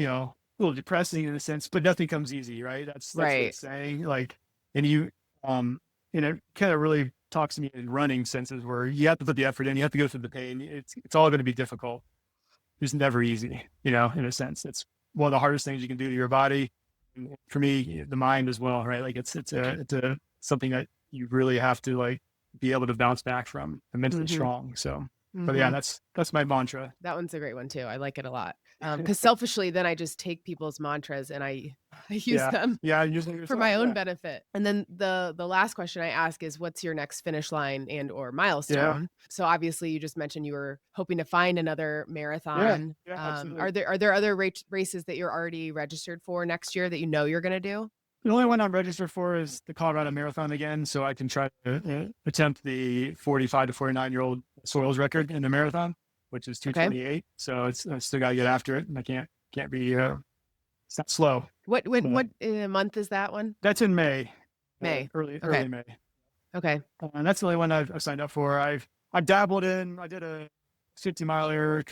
depressing in a sense, but nothing comes easy, right? That's what it's saying. Like, and it kind of really talks to me in running senses where you have to put the effort in, you have to go through the pain. It's all going to be difficult. It's never easy, in a sense. It's one of the hardest things you can do to your body. And for me, the mind as well, right? Like it's something that you really have to like be able to bounce back from and mentally strong. So, but yeah, that's my mantra. That one's a great one too. I like it a lot. Because selfishly, then I just take people's mantras and I use them for my own benefit. And then the last question I ask is, what's your next finish line and or milestone? Yeah. So obviously you just mentioned you were hoping to find another marathon. Are there other races that you're already registered for next year that you're going to do? The only one I'm registered for is the Colorado Marathon again, so I can try to attempt the 45 to 49-year-old soils record in the marathon, which is 2:28. Okay. So I still got to get after it, and I can't be it's not slow. What month is that one? That's in May. Early May. Okay. And that's the only one I've signed up for. I've dabbled in. I did a 50-miler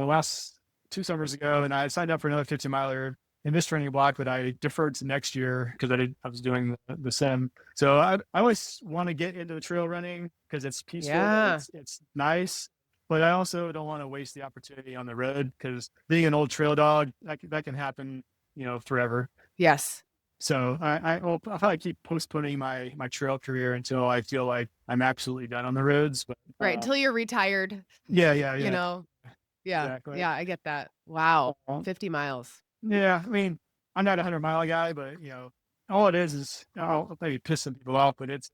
last 2 summers ago, and I signed up for another 50-miler in this training block, but I deferred to next year because I was doing the sim. So I always want to get into the trail running because it's peaceful. Yeah. It's nice, but I also don't want to waste the opportunity on the road because being an old trail dog, that can happen, forever. Yes. So I'll probably keep postponing my trail career until I feel like I'm absolutely done on the roads. But right, until you're retired. Yeah. Yeah. Exactly. Yeah, I get that. Wow. 50 miles. Yeah, I mean, I'm not a 100-mile guy, but all it is I'll maybe piss some people off, but it's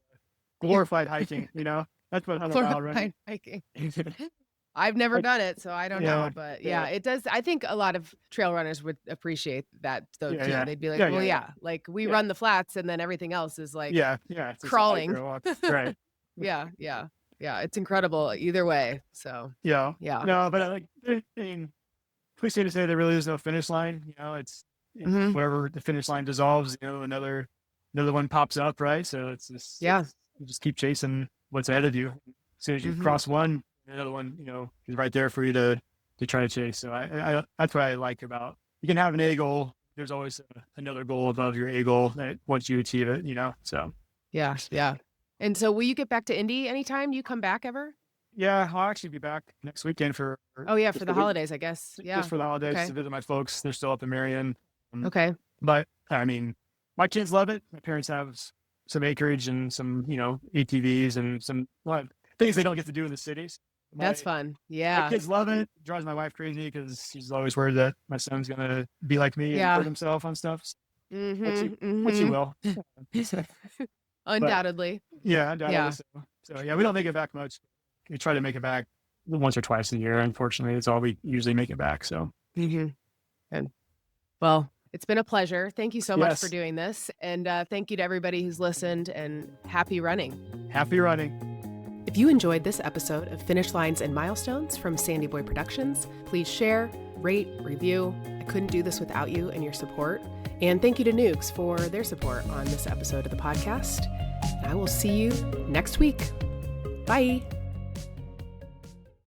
glorified hiking. That's what 100-mile running. Hiking. I've never done it, so I don't know, but it does. I think a lot of trail runners would appreciate that though too. Yeah. They'd be like, like we run the flats, and then everything else is like it's crawling. Right. Yeah. It's incredible either way. So yeah. No, but I mean, cliche to say there really is no finish line. It's wherever the finish line dissolves, another one pops up, right? So it's just you just keep chasing what's ahead of you. As soon as you cross one, another one, is right there for you to try to chase. So I that's what I like about, you can have an A goal. There's always another goal above your A goal that once you achieve it, so. Yeah. And so will you get back to Indy anytime you come back ever? Yeah, I'll actually be back next weekend for the holidays, I guess. Yeah. Just for the holidays to visit my folks. They're still up in Marion. Okay. But I mean, my kids love it. My parents have some acreage and some, ATVs and some things they don't get to do in the cities. That's fun. Yeah. My kids love it. It drives my wife crazy because she's always worried that my son's going to be like me and hurt himself on stuff. Which he will. Undoubtedly. Undoubtedly. Yeah. So we don't make it back much. We try to make it back once or twice a year. Unfortunately, it's all we usually make it back. So, and well, It's been a pleasure. Thank you so much for doing this. And thank you to everybody who's listened, and happy running. Happy running. If you enjoyed this episode of Finish Lines and Milestones from Sandy Boy Productions, please share, rate, review. I couldn't do this without you and your support. And thank you to Nukes for their support on this episode of the podcast. I will see you next week. Bye.